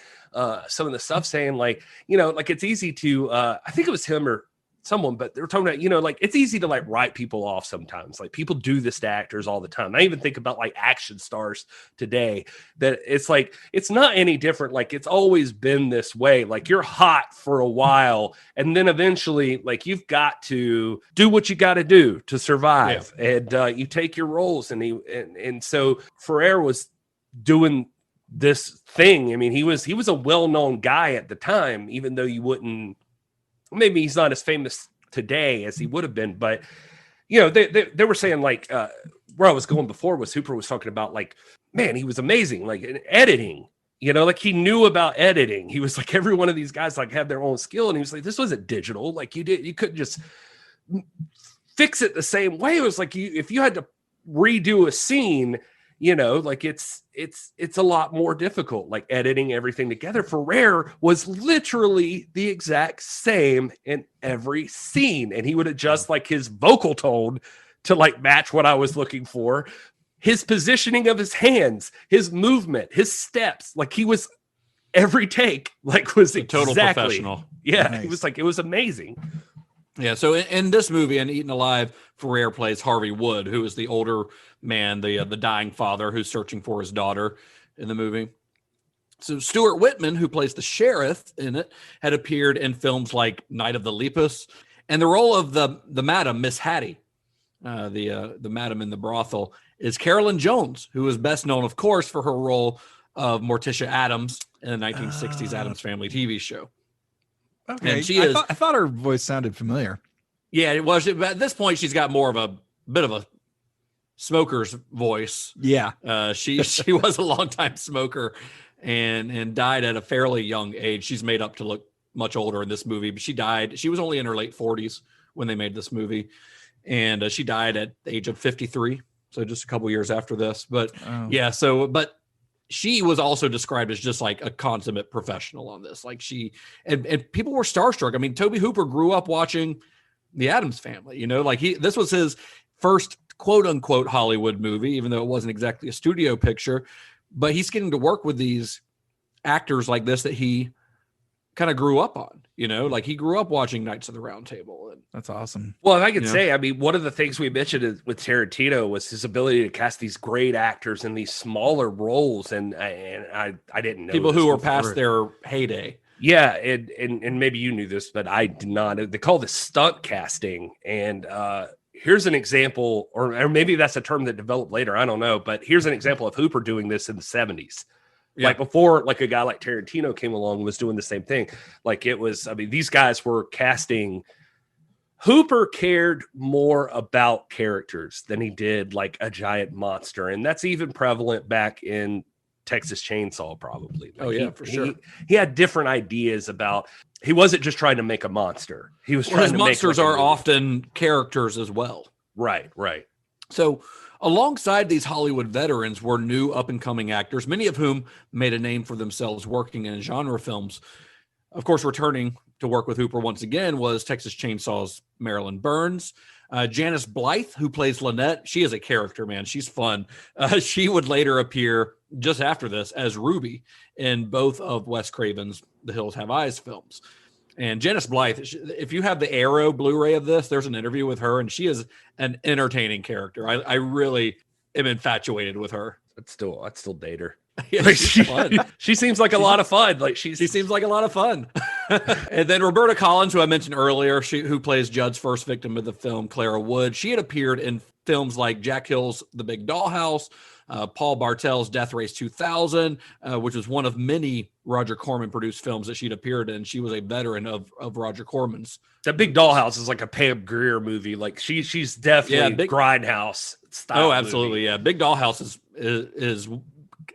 some of the stuff saying like, you know, like it's easy to I think it was him or someone, but they were talking about, you know, like it's easy to like write people off sometimes. Like people do this to actors all the time. I even think about like action stars today, that it's like, it's not any different. Like it's always been this way. Like you're hot for a while, and then eventually like you've got to do what you got to do to survive. And you take your roles, and so Ferrer was doing this thing. I mean, he was a well-known guy at the time, even though you wouldn't, maybe he's not as famous today as he would have been, but you know, they were saying like where I was going before was Hooper was talking about like, man, he was amazing, like in editing, you know, like he knew about editing. He was like, every one of these guys like had their own skill, and he was like, this wasn't digital. Like you couldn't just fix it the same way. It was like if you had to redo a scene, you know, like it's a lot more difficult, like editing everything together. Ferrer was literally the exact same in every scene, and he would adjust like his vocal tone to like match what I was looking for, his positioning of his hands, his movement, his steps. Like he was, every take like was a total professional. Yeah, Nice. He was like, it was amazing. Yeah, so in this movie, in Eaten Alive, Ferrer plays Harvey Wood, who is the older man, the dying father who's searching for his daughter in the movie. So Stuart Whitman, who plays the sheriff in it, had appeared in films like Night of the Lepus, and the role of the madam, Miss Hattie, the madam in the brothel, is Carolyn Jones, who is best known, of course, for her role of Morticia Addams in the 1960s Addams Family TV show. Okay, And she is. I thought her voice sounded familiar. Yeah, it was. But at this point, she's got more of a bit of a smoker's voice. Yeah, She was a longtime smoker and died at a fairly young age. She's made up to look much older in this movie, but she died. She was only in her late 40s when they made this movie, and she died at the age of 53. So just a couple years after this. But yeah, but she was also described as just like a consummate professional on this. Like she and people were starstruck. I mean, Tobe Hooper grew up watching the Addams Family, you know, like this was his first quote unquote Hollywood movie, even though it wasn't exactly a studio picture, but he's getting to work with these actors like this that he kind of grew up on, you know, like he grew up watching Knights of the Round Table. And that's awesome. Well, if I could say, I mean, one of the things we mentioned with Tarantino was his ability to cast these great actors in these smaller roles, and I didn't know people who were before. past their heyday. Yeah, and maybe you knew this, but I did not. They call this stunt casting, and here's an example, or maybe that's a term that developed later. I don't know, but here's an example of Hooper doing this in the 70s. Yeah. Like before, like a guy like Tarantino came along and was doing the same thing. Like it was, I mean, these guys were casting. Hooper cared more about characters than he did like a giant monster. And that's even prevalent back in Texas Chainsaw, probably. Like for sure. He had different ideas about, he wasn't just trying to make a monster. He was trying to monsters make are often characters as well. Right. So alongside these Hollywood veterans were new up-and-coming actors, many of whom made a name for themselves working in genre films. Of course, returning to work with Hooper once again was Texas Chainsaw's Marilyn Burns. Janice Blythe, who plays Lynette, she is a character, man. She's fun. She would later appear just after this as Ruby in both of Wes Craven's The Hills Have Eyes films. And Janice Blythe, if you have the Arrow Blu-ray of this, there's an interview with her, and she is an entertaining character. I really am infatuated with her. I'd still date her. Yeah, like she seems like a lot of fun. Like she seems like a lot of fun. And then Roberta Collins, who I mentioned earlier, who plays Judd's first victim of the film, Clara Wood. She had appeared in films like Jack Hill's The Big Dollhouse, Paul Bartel's Death Race 2000, which was one of many Roger Corman produced films that she'd appeared in. She was a veteran of Roger Corman's. That Big Dollhouse is like a Pam Grier movie. Like she's definitely Grindhouse style. Oh, absolutely. Movie. Yeah. Big Dollhouse is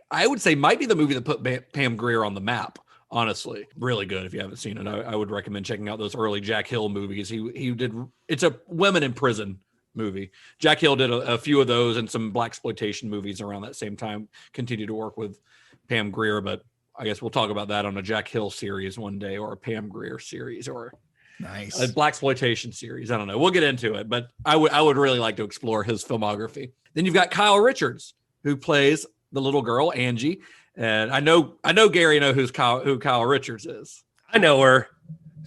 I would say might be the movie that put Pam Grier on the map. Honestly, really good. If you haven't seen it, I would recommend checking out those early Jack Hill movies. He did. It's a women in prison movie. Jack Hill did a few of those and some blaxploitation movies around that same time. Continued to work with Pam Grier, but I guess we'll talk about that on a Jack Hill series one day, or a Pam Grier series, or nice a blaxploitation series. I don't know. We'll get into it, but I would really like to explore his filmography. Then you've got Kyle Richards, who plays the little girl Angie. And I know Gary who Kyle Richards is. I know her.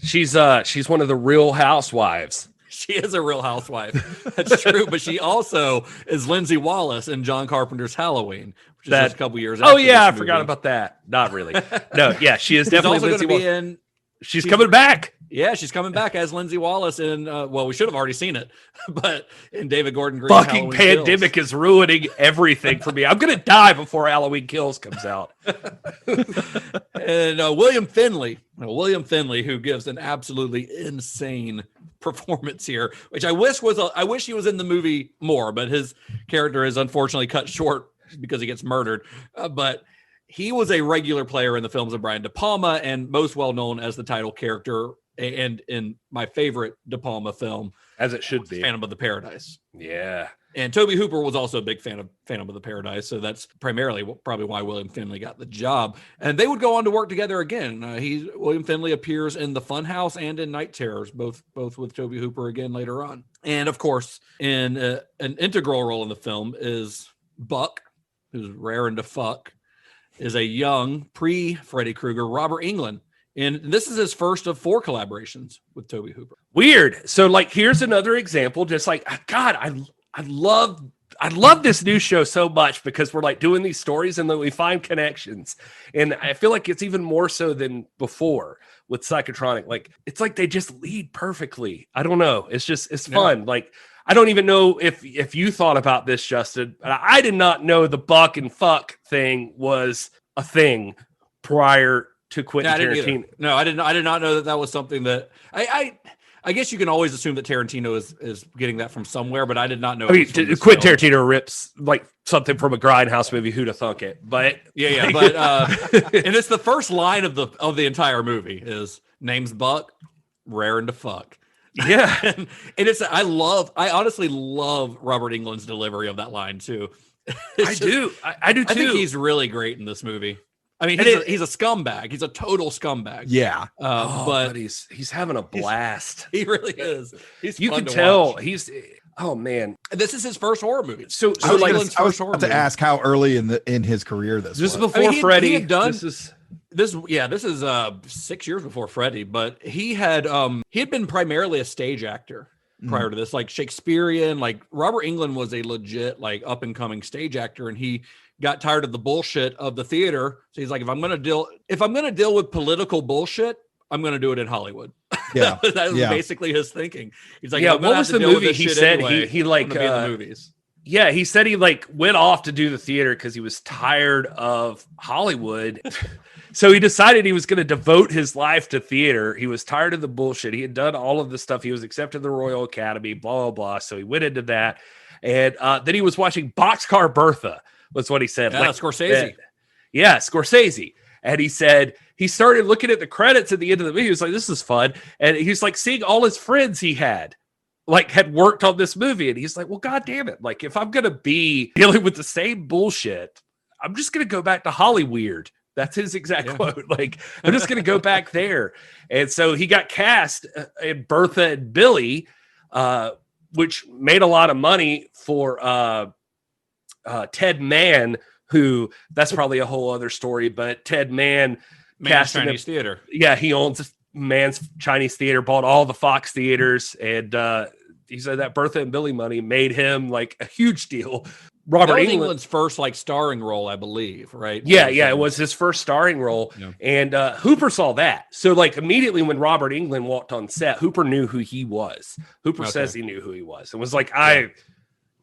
She's one of the Real Housewives. She is a Real Housewife. That's true. But she also is Lindsay Wallace in John Carpenter's Halloween, which is just a couple years after. Oh yeah, I movie. forgot about that. Not really. No, yeah, she is definitely also Lindsay going to Wallace. be in. She's coming back. Yeah, she's coming back as Lindsay Wallace in, well, we should have already seen it, but in David Gordon Green's Fucking Halloween pandemic Kills. is ruining everything for me. I'm going to die before Halloween Kills comes out. And William Finley, who gives an absolutely insane performance here, which I wish he was in the movie more, but his character is unfortunately cut short because he gets murdered. But he was a regular player in the films of Brian De Palma, and most well known as the title character, and in my favorite De Palma film, As it should be. Phantom of the Paradise. Yeah. And Tobe Hooper was also a big fan of Phantom of the Paradise, so that's primarily probably why William Finley got the job. And they would go on to work together again. William Finley appears in The Funhouse and in Night Terrors, both with Tobe Hooper again later on. And of course, in an integral role in the film is Buck, who's raring to fuck, is a young pre-Freddy Krueger Robert Englund. And this is his first of 4 collaborations with Tobe Hooper. Weird. So like, here's another example. Just like, God, I love this new show so much because we're like doing these stories and then we find connections. And I feel like it's even more so than before with Psychotronic. Like, it's like they just lead perfectly. I don't know. It's fun. Yeah. Like, I don't even know if you thought about this, Justin. I did not know the Buck and fuck thing was a thing prior to Quentin Tarantino. No, I did not know that was something that I guess you can always assume that Tarantino is getting that from somewhere, but I did not know. I mean, Quentin Tarantino rips like something from a Grindhouse movie. Who'd have thunk it? But yeah. But and it's the first line of the entire movie is name's Buck, raring to fuck. Yeah, and it's I honestly love Robert Englund's delivery of that line too. I do too. I think he's really great in this movie. I mean, he's a scumbag. He's a total scumbag. Yeah. But he's having a blast. He really is. You can tell watch. Oh man, this is his first horror movie. So I was about to ask how early in his career this was. Before Freddy. He had done this is 6 years before Freddy, but he had been primarily a stage actor prior to this, like Shakespearean. Like Robert Englund was a legit like up and coming stage actor, and he got tired of the bullshit of the theater. So he's like, if I'm gonna deal with political bullshit, I'm gonna do it in Hollywood. Yeah, that was basically his thinking. He's like, yeah, what was the movie he said anyway, he like be in the movies? Yeah, he said he like went off to do the theater because he was tired of Hollywood. So he decided he was going to devote his life to theater. He was tired of the bullshit. He had done all of the stuff. He was accepted to the Royal Academy, blah, blah, blah. So he went into that. And then he was watching Boxcar Bertha, was what he said. Yeah, Scorsese. Scorsese. And he said he started looking at the credits at the end of the movie. He was like, this is fun. And he's like seeing all his friends he had worked on this movie. And he's like, well, God damn it. Like, if I'm going to be dealing with the same bullshit, I'm just going to go back to Hollyweird. That's his exact quote. Like, I'm just going to go back there. And so he got cast in Bertha and Billy, which made a lot of money for Ted Mann, who that's probably a whole other story, but Ted Mann cast Chinese theater. Yeah, he owns Mann's Chinese theater, bought all the Fox theaters. And he said that Bertha and Billy money made him like a huge deal. Robert Englund's first like starring role, I believe, right? Yeah, it was his first starring role. Yeah. And Hooper saw that. So like immediately when Robert Englund walked on set, Hooper knew who he was. Hooper says he knew who he was and was like,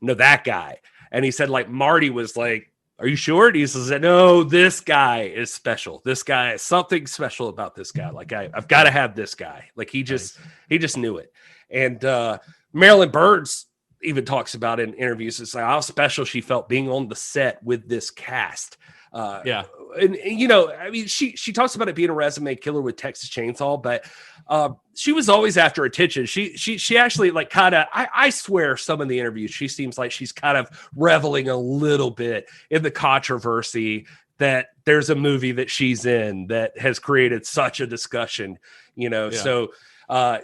no, that guy. And he said, like, Marty was like, are you sure? And he says, no, this guy is special. This guy is something special about this guy. Like, I've got to have this guy. Like, he just knew it. And Marilyn Burns even talks about it in interviews. It's like how special she felt being on the set with this cast. And you know, I mean, she talks about it being a resume killer with Texas Chainsaw, but she was always after attention. She actually like kind of, I swear some of the interviews, she seems like she's kind of reveling a little bit in the controversy that there's a movie that she's in that has created such a discussion, you know. So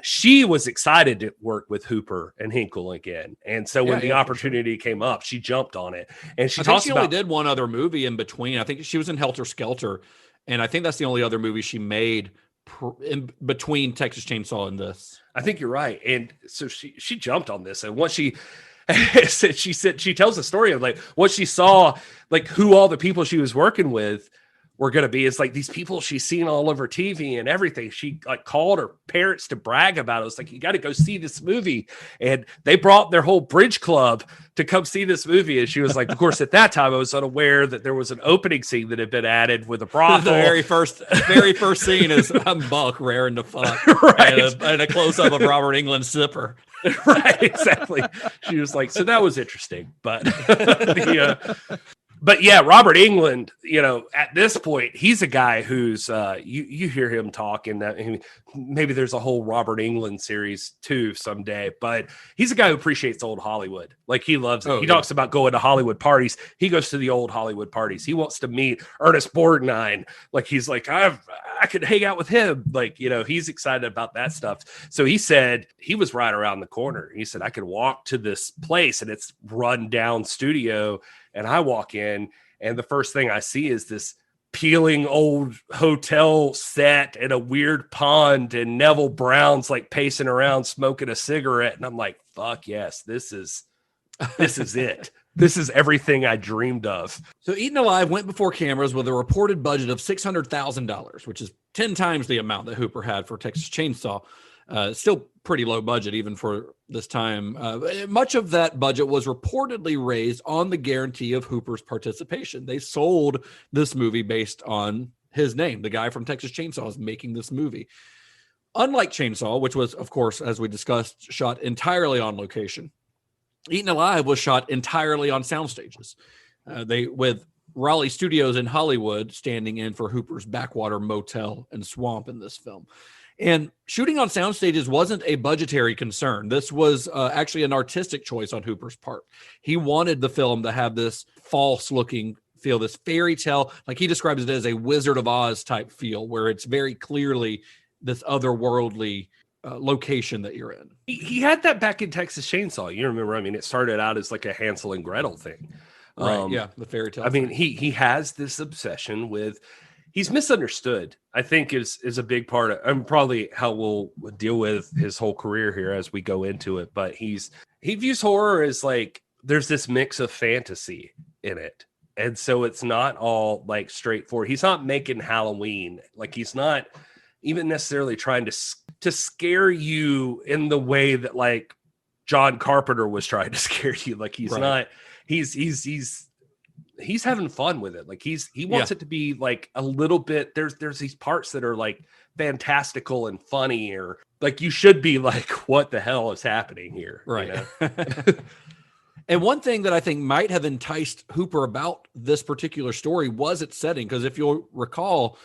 she was excited to work with Hooper and Henkel again. And so when the opportunity came up, she jumped on it. And she only did one other movie in between. I think she was in Helter Skelter. And I think that's the only other movie she made in between Texas Chainsaw and this. I think you're right. And so she jumped on this. And once she tells the story of like what she saw, like who all the people she was working with were going to be, is like these people she's seen all over TV and everything. She like called her parents to brag about it. It's like, you got to go see this movie. And they brought their whole bridge club to come see this movie. And she was like, of course, at that time I was unaware that there was an opening scene that had been added with a brothel. The very first scene is I'm Buck raring to fuck. Right. And a close up of Robert England's zipper. Right. Exactly. She was like, so that was interesting, but But yeah, Robert Englund, you know, at this point, he's a guy who's you hear him talk, and maybe there's a whole Robert Englund series too someday. But he's a guy who appreciates old Hollywood, like he loves it. He talks about going to Hollywood parties. He goes to the old Hollywood parties. He wants to meet Ernest Borgnine. Like he's like, I could hang out with him. Like, you know, he's excited about that stuff. So he said he was right around the corner. He said I could walk to this place and it's run down studio. And I walk in, and the first thing I see is this peeling old hotel set and a weird pond, and Neville Brown's like pacing around smoking a cigarette. And I'm like, fuck yes, this is it. This is everything I dreamed of. So Eaten Alive went before cameras with a reported budget of $600,000, which is 10 times the amount that Hooper had for Texas Chainsaw. Still pretty low budget even for this time. Much of that budget was reportedly raised on the guarantee of Hooper's participation. They sold this movie based on his name. The guy from Texas Chainsaw is making this movie. Unlike Chainsaw, which was, of course, as we discussed, shot entirely on location, Eaten Alive was shot entirely on sound stages. With Raleigh Studios in Hollywood standing in for Hooper's backwater motel and swamp in this film. And shooting on sound stages wasn't a budgetary concern. This was actually an artistic choice on Hooper's part. He wanted the film to have this false looking feel, this fairy tale, like he describes it as a Wizard of Oz type feel, where it's very clearly this otherworldly location that you're in. He had that back in Texas Chainsaw. You remember, I mean, it started out as like a Hansel and Gretel thing. Right, yeah, the fairy tale. I mean, he has this obsession with, he's misunderstood, I think is a big part of, and probably how we'll deal with his whole career here as we go into it. But he views horror as like, there's this mix of fantasy in it. And so it's not all like straightforward. He's not making Halloween. Like he's not even necessarily trying to scare you in the way that like John Carpenter was trying to scare you. Like he's not, he's having fun with it. Like he wants it to be like a little bit, there's these parts that are like fantastical and funny, or like you should be like, what the hell is happening here? Right. You know? And one thing that I think might have enticed Hooper about this particular story was its setting. Because if you'll recall,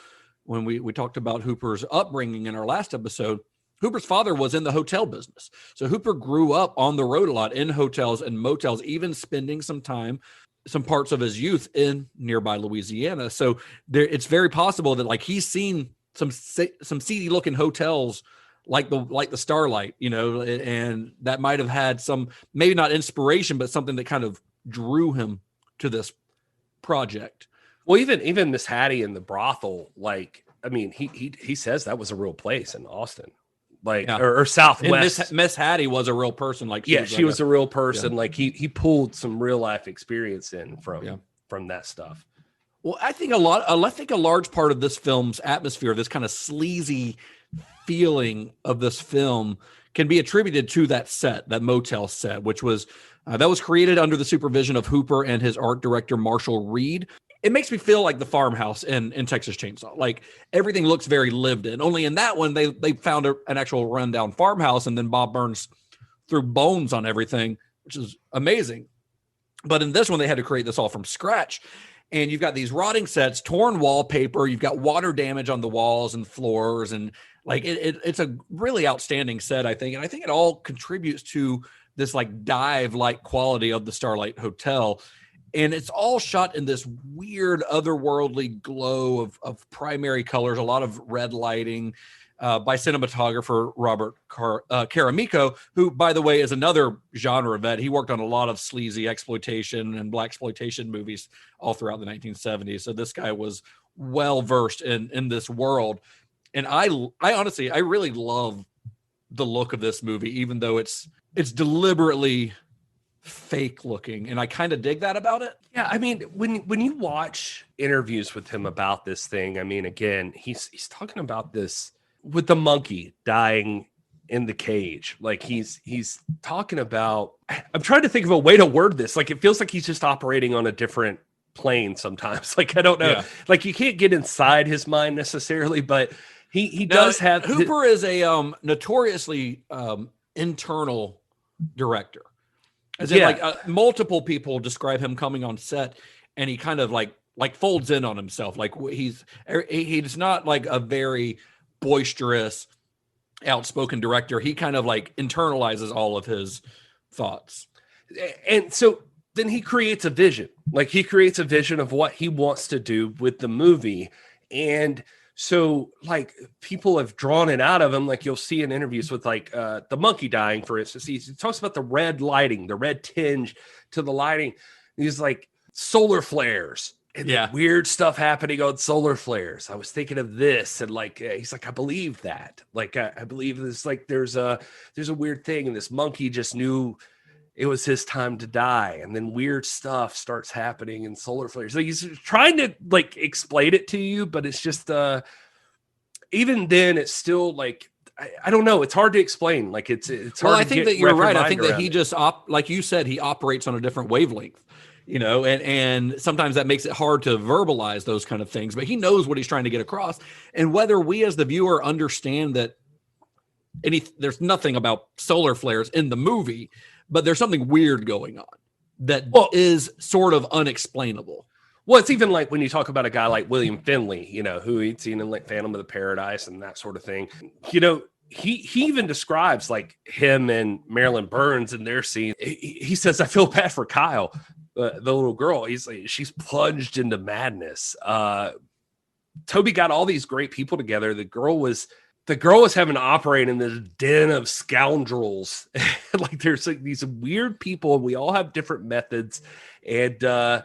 when we talked about Hooper's upbringing in our last episode, Hooper's father was in the hotel business. So Hooper grew up on the road a lot in hotels and motels, even spending some parts of his youth in nearby Louisiana. So it's very possible that like he's seen some seedy looking hotels like the Starlight, you know, and that might have had some, maybe not inspiration, but something that kind of drew him to this project. Well, even Miss Hattie and the brothel, like, I mean, he says that was a real place in Austin. Like or Southwest. Miss Hattie was a real person. Like she was a real person. Yeah. Like he pulled some real life experience in from that stuff. Well, I think a large part of this film's atmosphere, this kind of sleazy feeling of this film, can be attributed to that set, that motel set, which was that was created under the supervision of Hooper and his art director, Marshall Reed. It makes me feel like the farmhouse in Texas Chainsaw. Like everything looks very lived in. Only in that one, they found an actual rundown farmhouse, and then Bob Burns threw bones on everything, which is amazing. But in this one, they had to create this all from scratch. And you've got these rotting sets, torn wallpaper, you've got water damage on the walls and floors, and like it's a really outstanding set, I think. And I think it all contributes to this like dive-like quality of the Starlight Hotel. And it's all shot in this weird otherworldly glow of primary colors, a lot of red lighting by cinematographer Robert Caramico, who, by the way, is another genre vet. He worked on a lot of sleazy exploitation and blaxploitation movies all throughout the 1970s. So this guy was well-versed in this world. And I honestly, I really love the look of this movie, even though it's deliberately fake looking, and I kind of dig that about it. Yeah, I mean, when you watch interviews with him about this thing, I mean, again, he's talking about this with the monkey dying in the cage. Like he's talking about, I'm trying to think of a way to word this. Like it feels like he's just operating on a different plane sometimes. Like I don't know. Yeah. Like you can't get inside his mind necessarily, but he does have. Hooper is a notoriously internal director. As in, like multiple people describe him coming on set, and he kind of like folds in on himself. Like he's not like a very boisterous, outspoken director. He kind of like internalizes all of his thoughts, and so then he creates a vision. Like he creates a vision of what he wants to do with the movie, and so like people have drawn it out of him. Like you'll see in interviews with like the monkey dying, for instance, he talks about the red lighting, the red tinge to the lighting. He's like solar flares and weird stuff happening on solar flares. I was thinking of this, and like he's like, I believe that. Like I believe this. Like there's a weird thing, and this monkey just knew it was his time to die, and then weird stuff starts happening in solar flares. Like he's trying to like explain it to you, but it's just even then it's still like I don't know. It's hard to explain. Like it's hard. Well, I think that you're right. I think that he just like you said, he operates on a different wavelength, you know, and sometimes that makes it hard to verbalize those kind of things. But he knows what he's trying to get across, and whether we as the viewer understand that there's nothing about solar flares in the movie. But there's something weird going on that is sort of unexplainable. Well, it's even like when you talk about a guy like William Finley, you know, who he'd seen in like Phantom of the Paradise and that sort of thing. You know, he even describes like him and Marilyn Burns in their scene. He says, I feel bad for Kyle, the little girl. He's like, she's plunged into madness. Tobe got all these great people together. The girl was having to operate in this den of scoundrels. Like there's like these weird people, and we all have different methods. And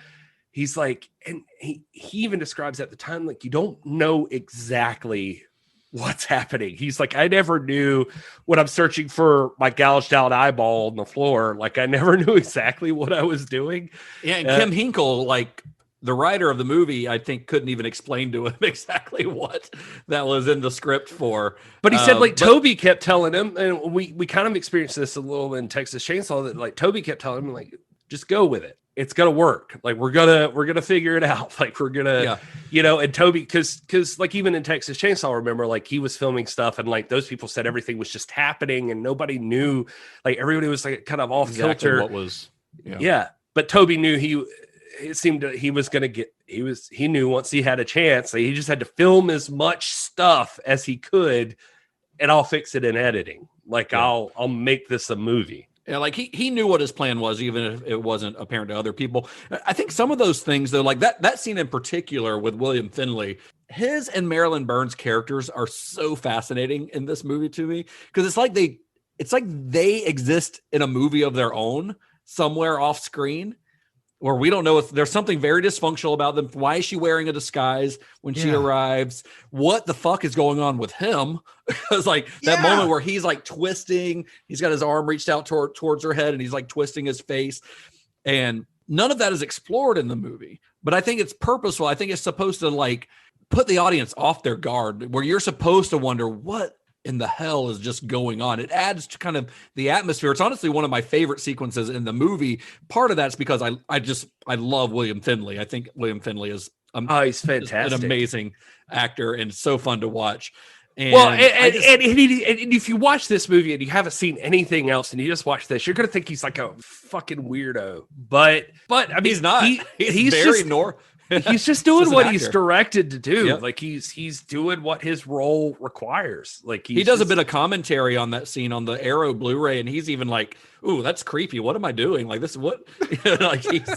he's like, and he even describes at the time, like, you don't know exactly what's happening. He's like, I never knew when I'm searching for my gouged out eyeball on the floor. Like I never knew exactly what I was doing. Yeah. And Kim Henkel, like, the writer of the movie, I think, couldn't even explain to him exactly what that was in the script for. But he said, like, Tobe kept telling him, and we kind of experienced this a little in Texas Chainsaw, that like Tobe kept telling him, like, just go with it. It's gonna work. Like we're gonna figure it out. Like we're gonna, you know. And Tobe, because like even in Texas Chainsaw, remember, like he was filming stuff, and like those people said everything was just happening, and nobody knew. Like everybody was like kind of off kilter. What was? But Tobe knew it seemed he was going to get, he knew once he had a chance, he just had to film as much stuff as he could, and I'll fix it in editing. Like I'll make this a movie. Yeah. Like he knew what his plan was, even if it wasn't apparent to other people. I think some of those things though, like that scene in particular with William Finley, his and Marilyn Burns' characters are so fascinating in this movie to me. Cause it's like they exist in a movie of their own somewhere off screen, where we don't know if there's something very dysfunctional about them. Why is she wearing a disguise when she arrives? What the fuck is going on with him? It's like that moment where he's like twisting, he's got his arm reached out towards her head, and he's like twisting his face. And none of that is explored in the movie, but I think it's purposeful. I think it's supposed to like put the audience off their guard, where you're supposed to wonder what in the hell is just going on? It adds to kind of the atmosphere. It's honestly one of my favorite sequences in the movie. Part of that's because I love William Finley. I think William Finley is he's fantastic, an amazing actor, and so fun to watch. And and if you watch this movie and you haven't seen anything else and you just watch this, you're gonna think he's like a fucking weirdo. But I mean, he's not. He's very he's just doing what he's directed to do. Yep. Like he's doing what his role requires. Like he does a bit of commentary on that scene on the Arrow Blu-ray, and he's even like, "Ooh, that's creepy. What am I doing? Like this is what?" Like he's.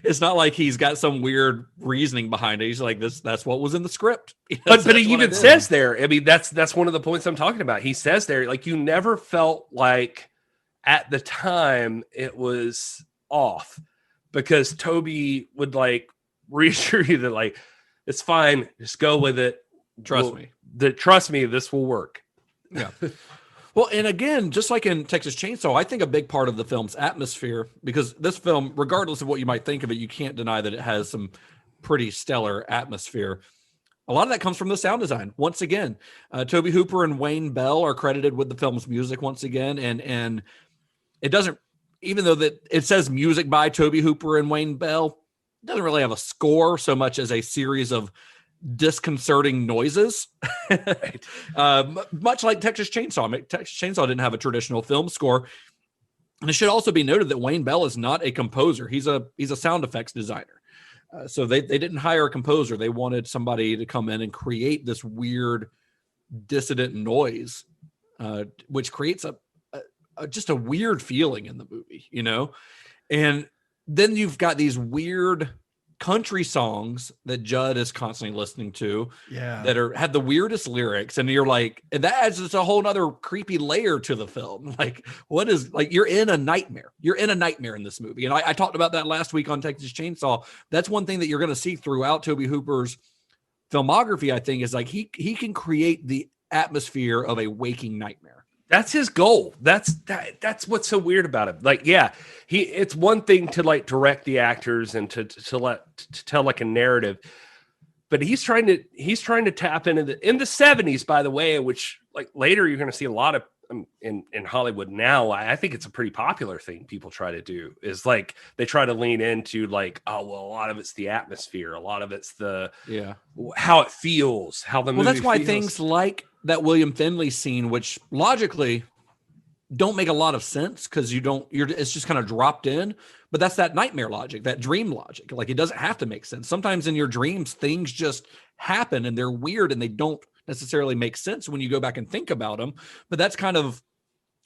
It's not like he's got some weird reasoning behind it. He's like, that's what was in the script. But he even says there, I mean, that's one of the points I'm talking about. He says there, like, you never felt like at the time it was off, because Tobe would like reassure you that like, it's fine, just go with it. Trust me, this will work. Yeah. Well, and again, just like in Texas Chainsaw, I think a big part of the film's atmosphere, because this film, regardless of what you might think of it, you can't deny that it has some pretty stellar atmosphere. A lot of that comes from the sound design. Once again, Tobe Hooper and Wayne Bell are credited with the film's music once again. And it doesn't, even though that it says music by Tobe Hooper and Wayne Bell, it doesn't really have a score so much as a series of disconcerting noises. Much like Texas Chainsaw. I mean, Texas Chainsaw didn't have a traditional film score. And it should also be noted that Wayne Bell is not a composer. He's a sound effects designer. So they didn't hire a composer. They wanted somebody to come in and create this weird dissident noise, which creates just a weird feeling in the movie, you know? And then you've got these weird country songs that Judd is constantly listening to, that had the weirdest lyrics, and you're like, and that adds just a whole nother creepy layer to the film. Like, what is, like, you're in a nightmare in this movie. And I talked about that last week on Texas Chainsaw. That's one thing that you're going to see throughout Tobe Hooper's filmography, I think, is like he can create the atmosphere of a waking nightmare. That's his goal. That's what's so weird about him. Like, yeah, it's one thing to like direct the actors and to tell like a narrative, but he's trying to tap into in the 70s, by the way, which like later you're going to see a lot of in Hollywood now. I think it's a pretty popular thing people try to do, is like they try to lean into like, oh, well, a lot of it's the atmosphere, a lot of it's the how it feels, how the movie that's why feels. Things like that William Finley scene, which logically don't make a lot of sense because it's just kind of dropped in, but that's that nightmare logic, that dream logic. Like, it doesn't have to make sense. Sometimes in your dreams, things just happen and they're weird and they don't necessarily make sense when you go back and think about them. But that's kind of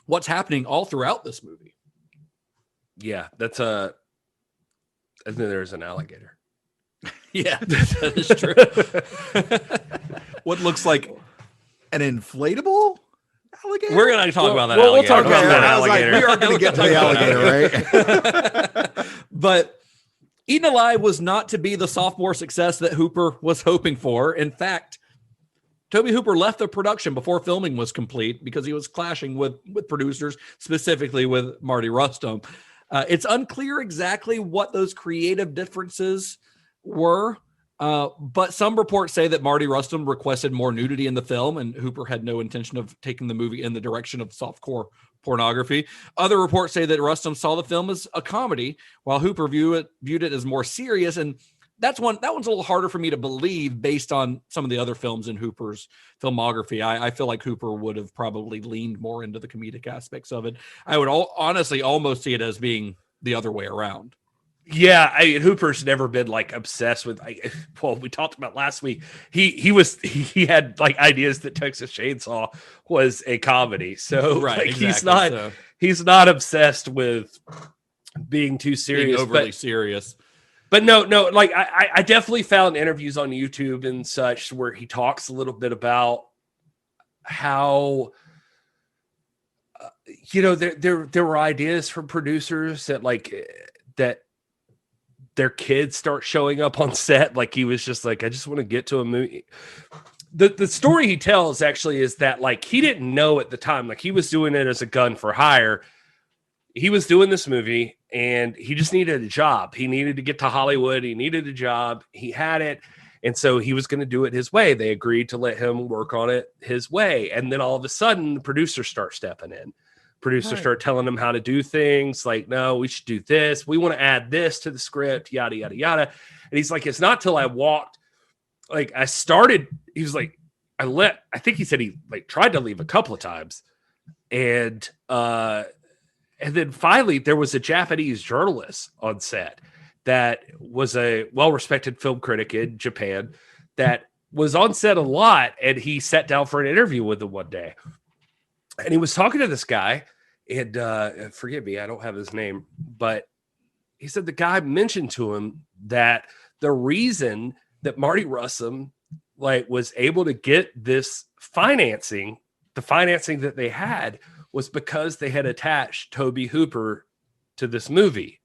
what's happening all throughout this movie. Yeah, and then there's an alligator. Yeah, that is true. What looks like an inflatable alligator? We're going to talk about that alligator. We'll talk about that I alligator. was like, we are going to get to the alligator, right? But Eaten Alive was not to be the sophomore success that Hooper was hoping for. In fact, Tobe Hooper left the production before filming was complete because he was clashing with producers, specifically with Mardi Rustam. It's unclear exactly what those creative differences were. But some reports say that Mardi Rustam requested more nudity in the film, and Hooper had no intention of taking the movie in the direction of softcore pornography. Other reports say that Rustam saw the film as a comedy, while Hooper viewed it as more serious. And that one's a little harder for me to believe based on some of the other films in Hooper's filmography. I feel like Hooper would have probably leaned more into the comedic aspects of it. I would honestly almost see it as being the other way around. Yeah, Hooper's never been like obsessed with. Well, we talked about last week. He had like ideas that Texas Chainsaw was a comedy. So right, like, exactly. he's not obsessed with being too serious, being overly serious. But no, like I definitely found interviews on YouTube and such where he talks a little bit about how. There were ideas from producers that their kids start showing up on set. Like, he was just like, I just want to get to a movie. The story he tells actually is that like, he didn't know at the time, like he was doing it as a gun for hire. He was doing this movie and he just needed a job. He needed to get to Hollywood. He needed a job. He had it. And so he was going to do it his way. They agreed to let him work on it his way. And then all of a sudden, the producers start stepping in. Producers start telling him how to do things, like, no, we should do this. We want to add this to the script, yada, yada, yada. And he's like, it's not till I walked, like I started, he was like, I think he said he like tried to leave a couple of times. And then finally there was a Japanese journalist on set that was a well-respected film critic in Japan that was on set a lot. And he sat down for an interview with him one day. And he was talking to this guy, and forgive me, I don't have his name, but he said the guy mentioned to him that the reason that Mardi Rustam like was able to get this financing, the financing that they had, was because they had attached Tobe Hooper to this movie.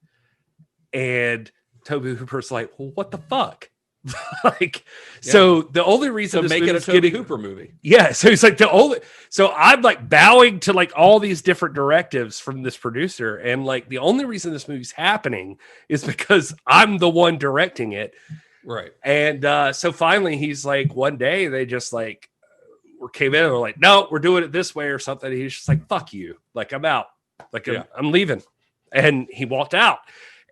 And Tobe Hooper's like, well, what the fuck? Like, so the only reason to make it a Tobe Hooper movie. Yeah. So he's like, so I'm like bowing to like all these different directives from this producer. And like, the only reason this movie's happening is because I'm the one directing it. Right. And so finally he's like, one day they just like came in and were like, no, we're doing it this way or something. And he's just like, fuck you. Like, I'm out. Like, I'm leaving. And he walked out.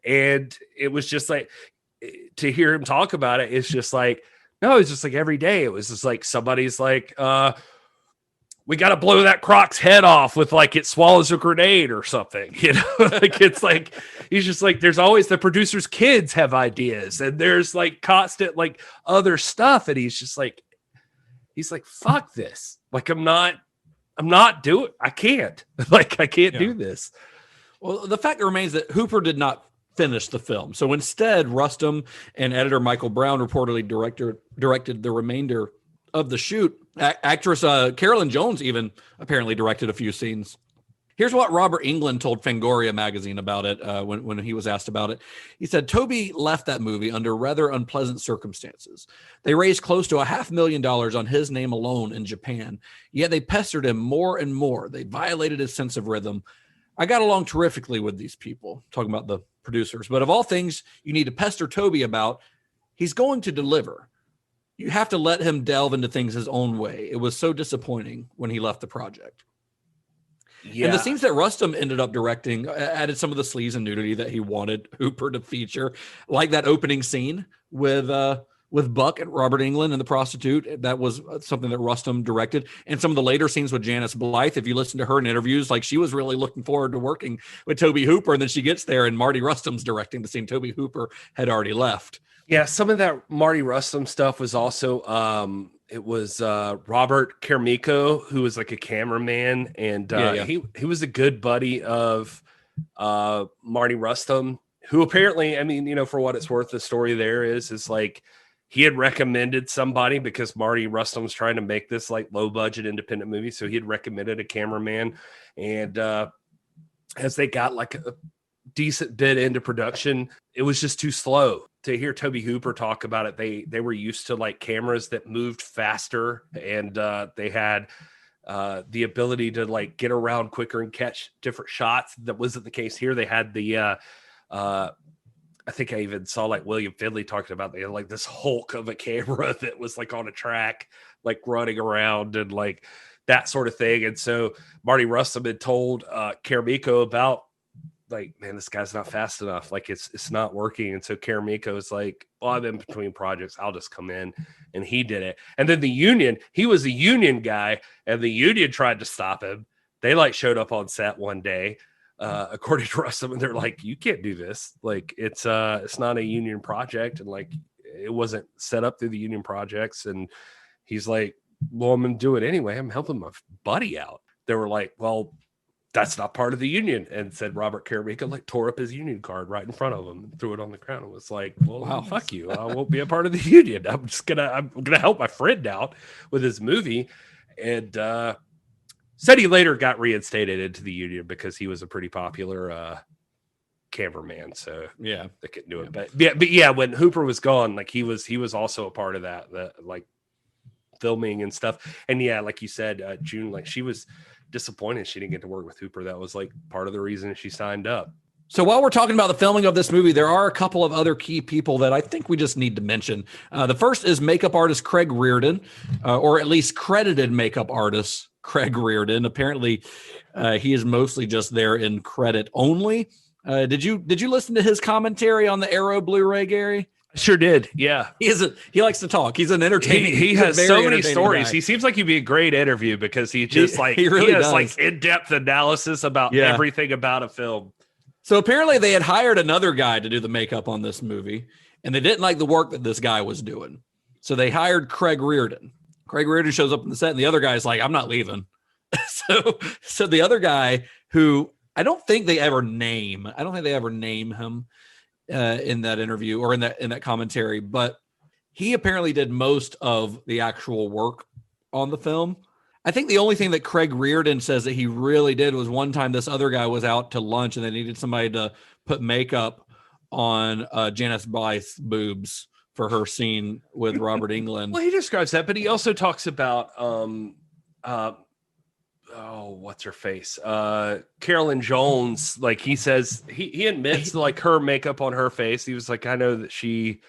And it was just like, to hear him talk about it, it's just like, no, it's just like every day. It was just like, somebody's like, we got to blow that Croc's head off with like, it swallows a grenade or something, you know, like, it's like, he's just like, there's always the producer's kids have ideas and there's like constant, like other stuff. And he's like, fuck this. Like, I'm not doing, I can't do this. Well, the fact remains that Hooper did not finish the film. So instead, Rustam and editor Michael Brown reportedly directed the remainder of the shoot. Actress Carolyn Jones even apparently directed a few scenes. Here's what Robert Englund told Fangoria magazine about it when he was asked about it. He said, Tobe left that movie under rather unpleasant circumstances. They raised close to $500,000 on his name alone in Japan, yet they pestered him more and more. They violated his sense of rhythm. I got along terrifically with these people, talking about the producers. But of all things you need to pester Tobe about, he's going to deliver. You have to let him delve into things his own way. It was so disappointing when he left the project. Yeah. And the scenes that Rustam ended up directing added some of the sleaze and nudity that he wanted Hooper to feature, like that opening scene with Buck and Robert Englund and the prostitute. That was something that Rustam directed. And some of the later scenes with Janice Blythe, if you listen to her in interviews, like she was really looking forward to working with Tobe Hooper. And then she gets there and Mardi Rustam's directing the scene. Tobe Hooper had already left. Yeah, some of that Mardi Rustam stuff was also it was Robert Carmichael, who was like a cameraman, and he was a good buddy of Mardi Rustam, who apparently, I mean, you know, for what it's worth, the story there is like he had recommended somebody because Mardi Rustam was trying to make this like low budget independent movie, so he had recommended a cameraman, and as they got like a decent bit into production, it was just too slow. To hear Tobe Hooper talk about it, they were used to like cameras that moved faster, and they had the ability to like get around quicker and catch different shots. That wasn't the case here. They had the I think I even saw like William Findley talking about they had like this hulk of a camera that was like on a track, like running around and like that sort of thing. And so Mardi Rustam had told Carmichael about, like, man, this guy's not fast enough. Like it's not working. And so Carmichael's like, well, I'm in between projects. I'll just come in. And he did it. And then the union, he was a union guy, and the union tried to stop him. They like showed up on set one day, according to Rustam, and they're like, you can't do this. Like it's not a union project. And like, it wasn't set up through the union projects. And he's like, well, I'm going to do it anyway. I'm helping my buddy out. They were like, well, that's not part of the union. And said Robert Carmichael like tore up his union card right in front of him and threw it on the ground and was like, well, wow, fuck you. I won't be a part of the union. I'm gonna help my friend out with his movie. And said he later got reinstated into the union because he was a pretty popular cameraman. So yeah, they couldn't do it. But yeah, when Hooper was gone, like he was also a part of that like filming and stuff. And yeah, like you said, June, like she was disappointed she didn't get to work with Hooper. That was like part of the reason she signed up. So while we're talking about the filming of this movie, there are a couple of other key people that I think we just need to mention. The first is makeup artist Craig Reardon, or at least credited makeup artist Craig Reardon. Apparently, he is mostly just there in credit only. Did you listen to his commentary on the Arrow Blu-ray, Gary? Sure did. Yeah. He likes to talk. He's an entertaining. He has so many stories. Guy. He seems like he'd be a great interview because he just he really has does. like in-depth analysis about everything about a film. So apparently they had hired another guy to do the makeup on this movie, and they didn't like the work that this guy was doing. So they hired Craig Reardon. Craig Reardon shows up in the set, and the other guy's like, I'm not leaving. So the other guy, who I don't think they ever name him in that interview or in that commentary, but he apparently did most of the actual work on the film. I think the only thing that Craig Reardon says that he really did was one time this other guy was out to lunch and they needed somebody to put makeup on Janice Blythe's boobs for her scene with Robert Englund. Well, he describes that, but he also talks about what's her face? Carolyn Jones. Like he says, he admits like her makeup on her face. He was like, I know that she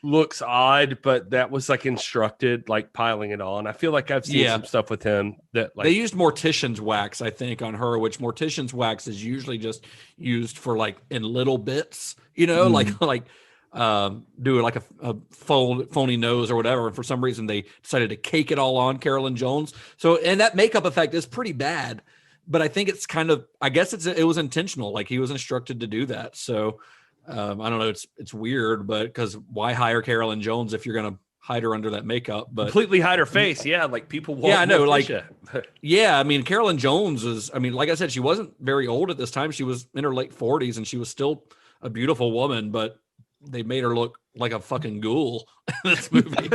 looks odd, but that was like instructed, like piling it on. I feel like I've seen some stuff with him that like they used mortician's wax, I think, on her, which mortician's wax is usually just used for like in little bits, like do like a phony nose or whatever. And for some reason they decided to cake it all on Carolyn Jones. So, and that makeup effect is pretty bad, but I think it's kind of, I guess it was intentional. Like he was instructed to do that. So I don't know. It's weird, but because why hire Carolyn Jones if you're going to hide her under that makeup? But completely hide her face. Yeah. Like people won't. Yeah, I know. Like, yeah. I mean, Carolyn Jones like I said, she wasn't very old at this time. She was in her late 40s and she was still a beautiful woman, but they made her look like a fucking ghoul in this movie.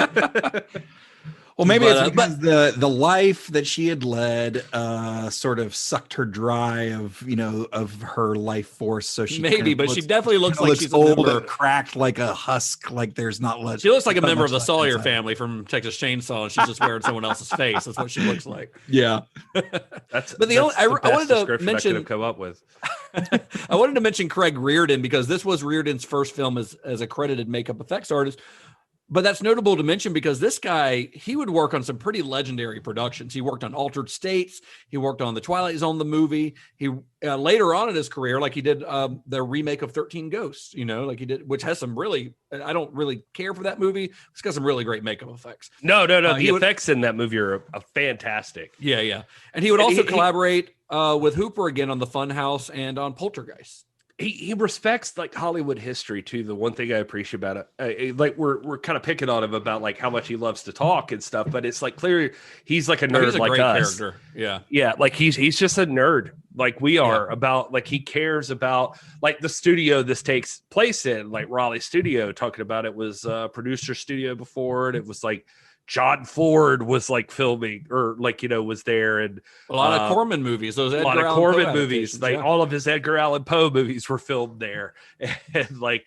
Well, maybe it's because the life that she had led sort of sucked her dry of her life force. So she she definitely looks like she's old and cracked like a husk. Like there's not much. She looks like a member of the Sawyer family from Texas Chainsaw, and she's just wearing someone else's face. That's what she looks like. Yeah, I wanted to mention I could have come up with. I wanted to mention Craig Reardon because this was Reardon's first film as a credited makeup effects artist. But that's notable to mention because this guy, he would work on some pretty legendary productions. He worked on Altered States. He worked on The Twilight Zone, the movie. He later on in his career, like he did the remake of 13 Ghosts, like he did, which has some really, I don't really care for that movie. It's got some really great makeup effects. No. The effects in that movie are fantastic. Yeah. And he would also collaborate with Hooper again on The Funhouse and on Poltergeist. He respects like Hollywood history too. The one thing I appreciate about it, like we're kind of picking on him about like how much he loves to talk and stuff, but it's like clear he's like a nerd he's a like great us. Character. Yeah. Like he's just a nerd like we are about like he cares about like the studio this takes place in, like Raleigh Studio. Talking about it was producer studio before, and it was like John Ford was like filming or like, was there, and a lot of Corman movies, a lot of Corman movies, like all of his Edgar Allan Poe movies were filmed there. And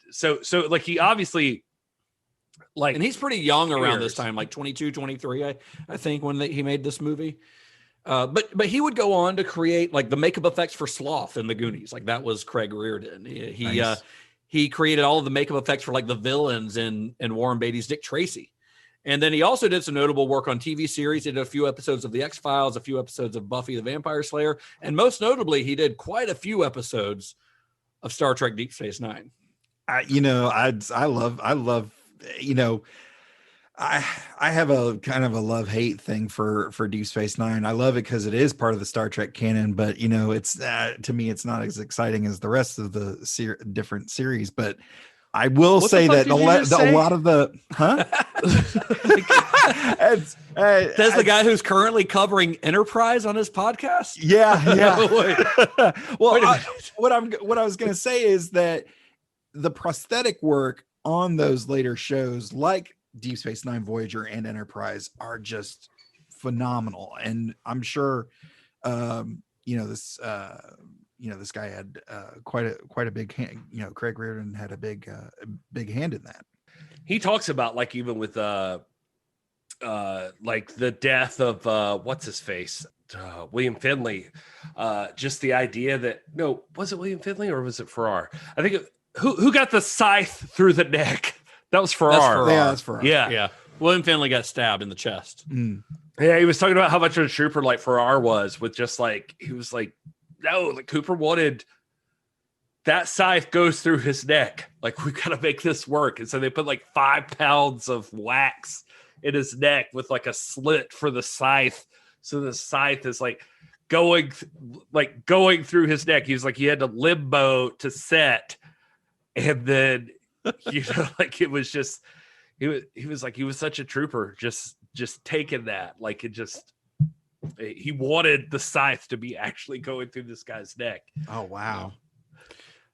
so like he obviously like, and he's pretty young around this time, like 22, 23, I think when he made this movie. But he would go on to create like the makeup effects for Sloth in the Goonies. Like that was Craig Reardon. He created all of the makeup effects for like the villains in Warren Beatty's Dick Tracy. And then he also did some notable work on TV series. He did a few episodes of The X-Files, a few episodes of Buffy the Vampire Slayer, and most notably, he did quite a few episodes of Star Trek Deep Space Nine. I have a kind of a love-hate thing for Deep Space Nine. I love it because it is part of the Star Trek canon, but it's to me, it's not as exciting as the rest of the different series. But I will say that a lot of the Says the guy who's currently covering Enterprise on his podcast. Yeah. Well, what I was going to say is that the prosthetic work on those later shows, like Deep Space Nine, Voyager, and Enterprise, are just phenomenal. And I'm sure, this guy had quite a big hand. Craig Reardon had a big hand in that. He talks about like even with like the death of what's his face, William Finley. Just the idea that was it William Finley or was it Farrar? I think who got the scythe through the neck? That was Farrar. Yeah, that's Farrar. Yeah. William Finley got stabbed in the chest. Yeah, he was talking about how much of a trooper like Farrar was with just like he was like, no, like Cooper wanted that scythe goes through his neck. Like we got to make this work, and so they put like 5 pounds of wax in his neck with like a slit for the scythe. So the scythe is like going through his neck. He was like he had to limbo to set, and then like it was just he was like he was such a trooper, just taking that like it just he wanted the scythe to be actually going through this guy's neck. Oh wow.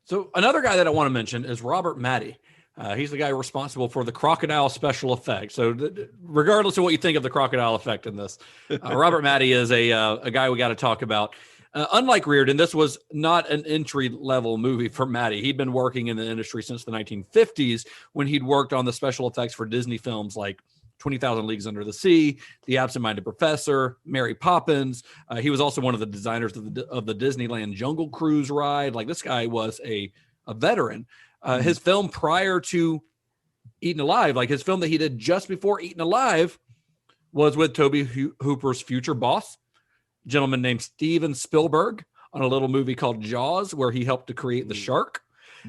So another guy that I want to mention is Robert Matty. He's the guy responsible for the crocodile special effect. So regardless of what you think of the crocodile effect in this, Robert Matty is a guy we got to talk about. Unlike Reardon, this was not an entry-level movie for Matty. He'd been working in the industry since the 1950s when he'd worked on the special effects for Disney films like 20,000 Leagues Under the Sea, The Absent-Minded Professor, Mary Poppins. He was also one of the designers of the Disneyland Jungle Cruise ride. Like this guy was a veteran. His film prior to Eaten Alive, like his film that he did just before Eaten Alive, was with Tobe Hooper's future boss, a gentleman named Steven Spielberg, on a little movie called Jaws, where he helped to create the shark,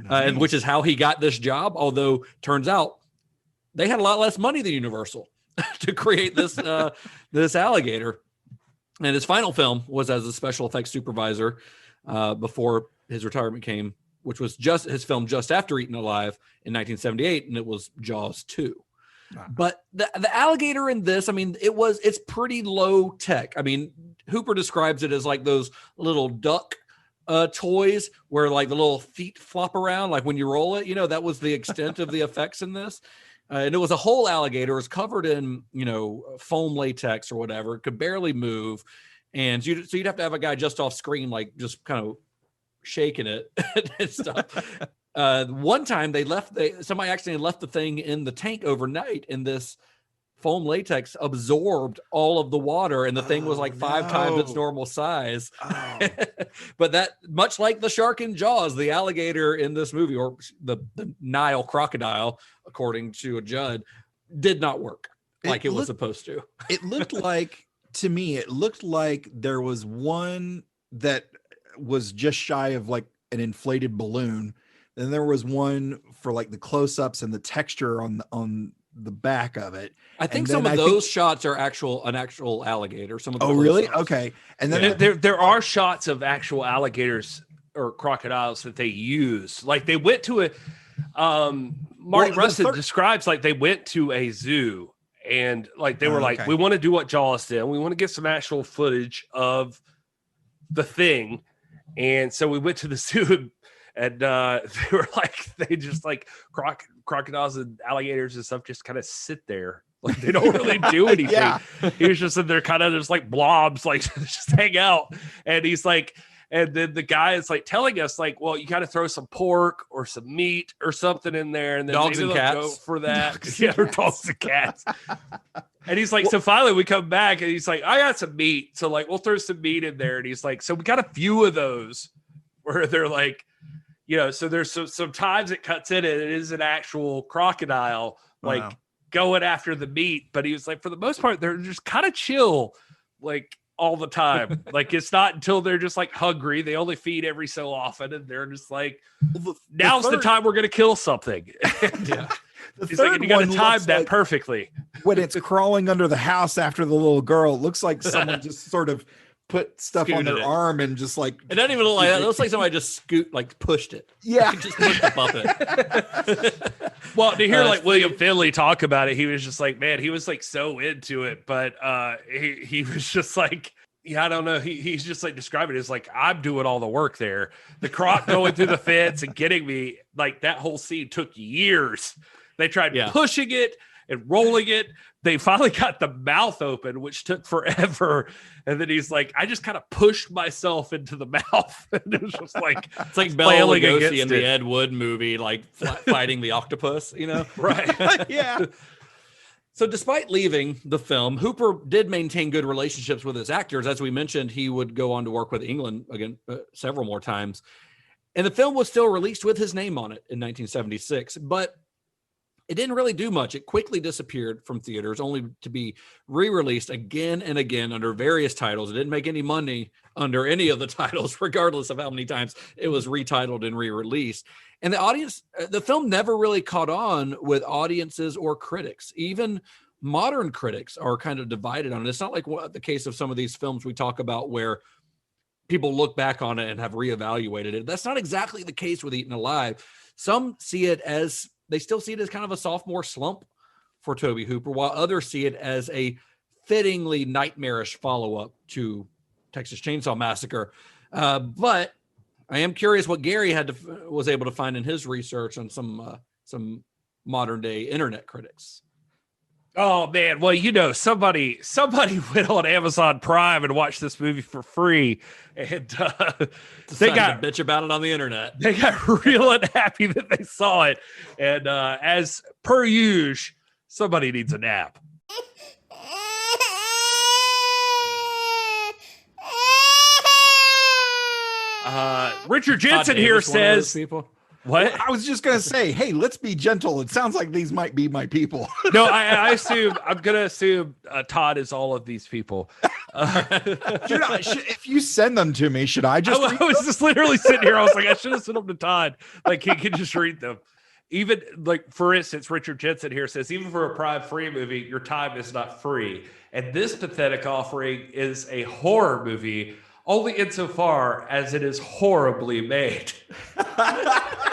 and which is how he got this job. Although turns out they had a lot less money than Universal to create this this alligator. And his final film was as a special effects supervisor before his retirement came, which was just his film just after Eaten Alive in 1978, and it was Jaws 2. Wow. But the alligator in this, I mean, it's pretty low tech. I mean, Hooper describes it as like those little duck toys where like the little feet flop around, like when you roll it, that was the extent of the effects in this. And it was a whole alligator. It was covered in, foam latex or whatever. It could barely move. And so you'd have to have a guy just off screen, like just kind of shaking it and stuff. One time somebody accidentally left the thing in the tank overnight, and this foam latex absorbed all of the water, and the thing was like 5 times its normal size. But that, much like the shark in Jaws, the alligator in this movie, or the Nile crocodile, according to a judge, did not work like it was supposed to. It looked like, to me, there was one that was just shy of like an inflated balloon. Then there was one for like the close-ups and the texture on the back of it. I think some of those shots are an actual alligator. Some of the really? Shots. Okay. And then there are shots of actual alligators or crocodiles that they use. Like they went to a Mardi Rustam describes like they went to a zoo, and like they were like, we want to do what Jaws did. We want to get some actual footage of the thing. And so we went to the zoo, and they were like, they just like crocodiles and alligators and stuff just kind of sit there. Like they don't really do anything. Yeah. He was just in there kind of just like blobs, like just hang out. And he's like, and then the guy is like telling us like, well, you got to throw some pork or some meat or something in there. And then dogs and cats go for that. Dogs and cats. And he's like, so finally we come back and he's like, I got some meat. So like, we'll throw some meat in there. And he's like, so we got a few of those where they're like, so there's some times it cuts in and it is an actual crocodile, like going after the meat. But he was like, for the most part, they're just kind of chill, like all the time. Like it's not until they're just like hungry. They only feed every so often. And they're just like, now's the time we're going to kill something. Yeah. He's like, you got to time that like, perfectly. When it's crawling under the house after the little girl, it looks like someone just sort of put stuff on their arm and just like. It doesn't even look like that. It looks like somebody just pushed it. Yeah. Just pushed the puppet. Well, to hear like William Finley talk about it, he was just like, man, he was like so into it. But he was just like, yeah, I don't know. He's just like describing it as like, I'm doing all the work there. The croc going through the fence and getting me, like that whole scene took years. They tried pushing it and rolling it. They finally got the mouth open, which took forever. And then he's like, I just kind of pushed myself into the mouth. And it was just like, it's like Bela Lugosi in the Ed Wood movie, like fighting the octopus, Right. Yeah. So despite leaving the film, Hooper did maintain good relationships with his actors. As we mentioned, he would go on to work with England again several more times. And the film was still released with his name on it in 1976, but it didn't really do much. It quickly disappeared from theaters, only to be re-released again and again under various titles. It didn't make any money under any of the titles, regardless of how many times it was retitled and re-released. And the film never really caught on with audiences or critics. Even modern critics are kind of divided on it. It's not like the case of some of these films we talk about where people look back on it and have reevaluated it. That's not exactly the case with Eaten Alive. Some see it as they still see it as kind of a sophomore slump for Tobe Hooper, while others see it as a fittingly nightmarish follow-up to Texas Chainsaw Massacre. But I am curious what Gary was able to find in his research on some modern day internet critics. Oh man, well, somebody went on Amazon Prime and watched this movie for free, and they got to bitch about it on the internet. They got real unhappy that they saw it, and as per usual, somebody needs a nap. Richard Jensen here says, people. What? I was just going to say, hey, let's be gentle. It sounds like these might be my people. No, I'm going to assume Todd is all of these people. If you send them to me, should I just I was just literally sitting here. I was like, I should have sent them to Todd. Like, he could just read them. Even, like, for instance, Richard Jensen here says, even for a Prime free movie, your time is not free. And this pathetic offering is a horror movie, only insofar as it is horribly made.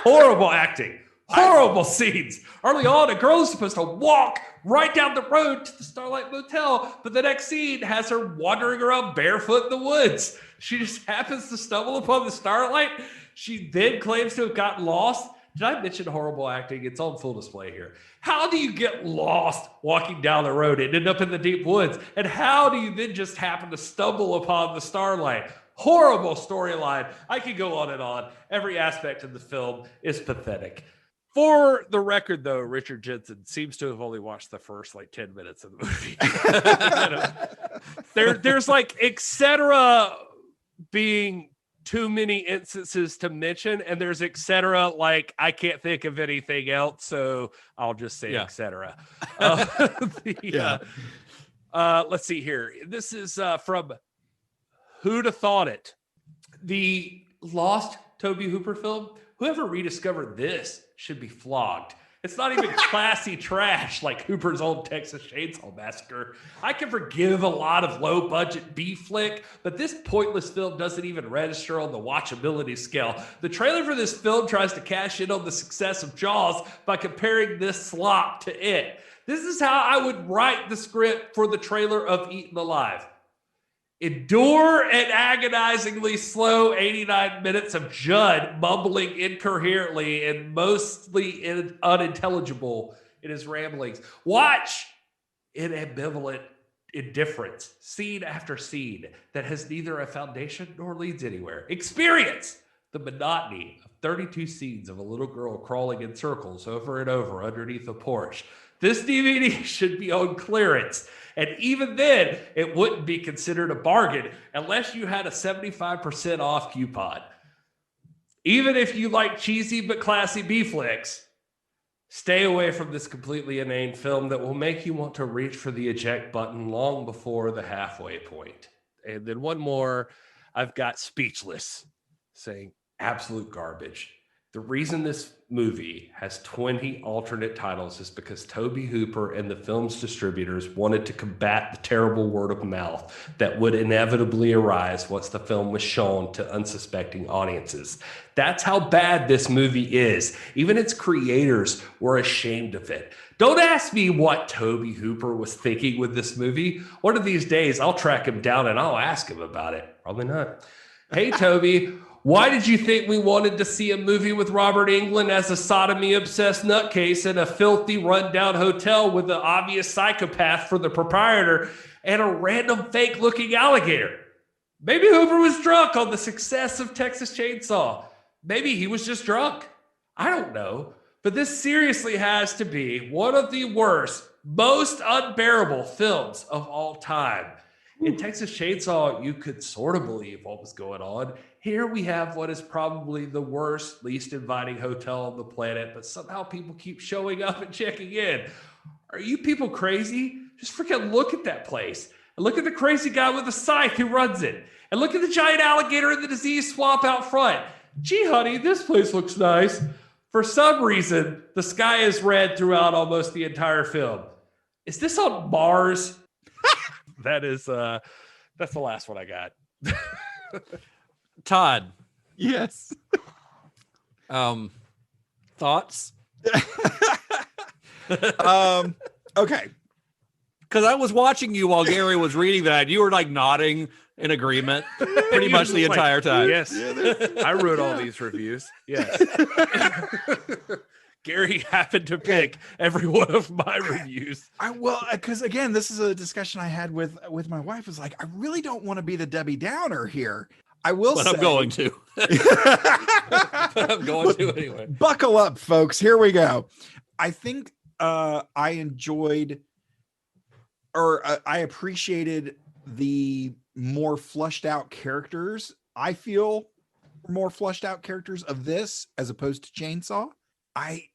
Horrible acting, horrible scenes. Early on, a girl is supposed to walk right down the road to the Starlight Motel, but the next scene has her wandering around barefoot in the woods. She just happens to stumble upon the Starlight. She then claims to have gotten lost. Did I mention horrible acting? It's on full display here. How do you get lost walking down the road and end up in the deep woods? And how do you then just happen to stumble upon the Starlight? Horrible storyline. I could go on and on. Every aspect of the film is pathetic. For the record, though, Richard Jensen seems to have only watched the first 10 minutes of the movie. There's etc. being too many instances to mention, and there's etc. I can't think of anything else, so I'll just say etc. Let's see here. This is from Who'd Have Thought It? The lost Tobe Hooper film. Whoever rediscovered this should be flogged. It's not even classy trash like Hooper's old Texas Chainsaw Massacre. I can forgive a lot of low-budget B flick, but this pointless film doesn't even register on the watchability scale. The trailer for this film tries to cash in on the success of Jaws by comparing this slop to it. This is how I would write the script for the trailer of Eaten Alive. Endure an agonizingly slow 89 minutes of Judd mumbling incoherently and mostly unintelligible in his ramblings. Watch in ambivalent indifference, scene after scene that has neither a foundation nor leads anywhere. Experience the monotony of 32 scenes of a little girl crawling in circles over and over underneath a porch. This DVD should be on clearance. And even then, it wouldn't be considered a bargain unless you had a 75% off coupon. Even if you like cheesy but classy B flicks, stay away from this completely inane film that will make you want to reach for the eject button long before the halfway point. And then one more, I've got Speechless saying absolute garbage. The reason this movie has 20 alternate titles is because Tobe Hooper and the film's distributors wanted to combat the terrible word of mouth that would inevitably arise once the film was shown to unsuspecting audiences. That's how bad this movie is. Even its creators were ashamed of it. Don't ask me what Tobe Hooper was thinking with this movie. One of these days, I'll track him down and I'll ask him about it. Probably not. Hey, Tobe. Why did you think we wanted to see a movie with Robert Englund as a sodomy-obsessed nutcase in a filthy, run-down hotel with an obvious psychopath for the proprietor and a random fake-looking alligator? Maybe Hooper was drunk on the success of Texas Chainsaw. Maybe he was just drunk. I don't know. But this seriously has to be one of the worst, most unbearable films of all time. In Texas Chainsaw, you could sort of believe what was going on. Here we have what is probably the worst, least inviting hotel on the planet, but somehow people keep showing up and checking in. Are you people crazy? Just freaking look at that place. And look at the crazy guy with the scythe who runs it. And look at the giant alligator in the disease swamp out front. Gee, honey, this place looks nice. For some reason, the sky is red throughout almost the entire film. Is this on Mars? That's the last one I got. Todd. Yes. Thoughts? Okay. Because I was watching you while Gary was reading that. You were like nodding in agreement pretty much the entire time. Yes. I wrote all these reviews. Yes. Gary happened to pick every one of my reviews. Because again, this is a discussion I had with my wife. Was like, I really don't want to be the Debbie Downer here. But I'm going to. But I'm going to anyway. Buckle up, folks. Here we go. I think I enjoyed, or I appreciated the more flushed out characters. I feel more flushed out characters of this as opposed to Chainsaw. I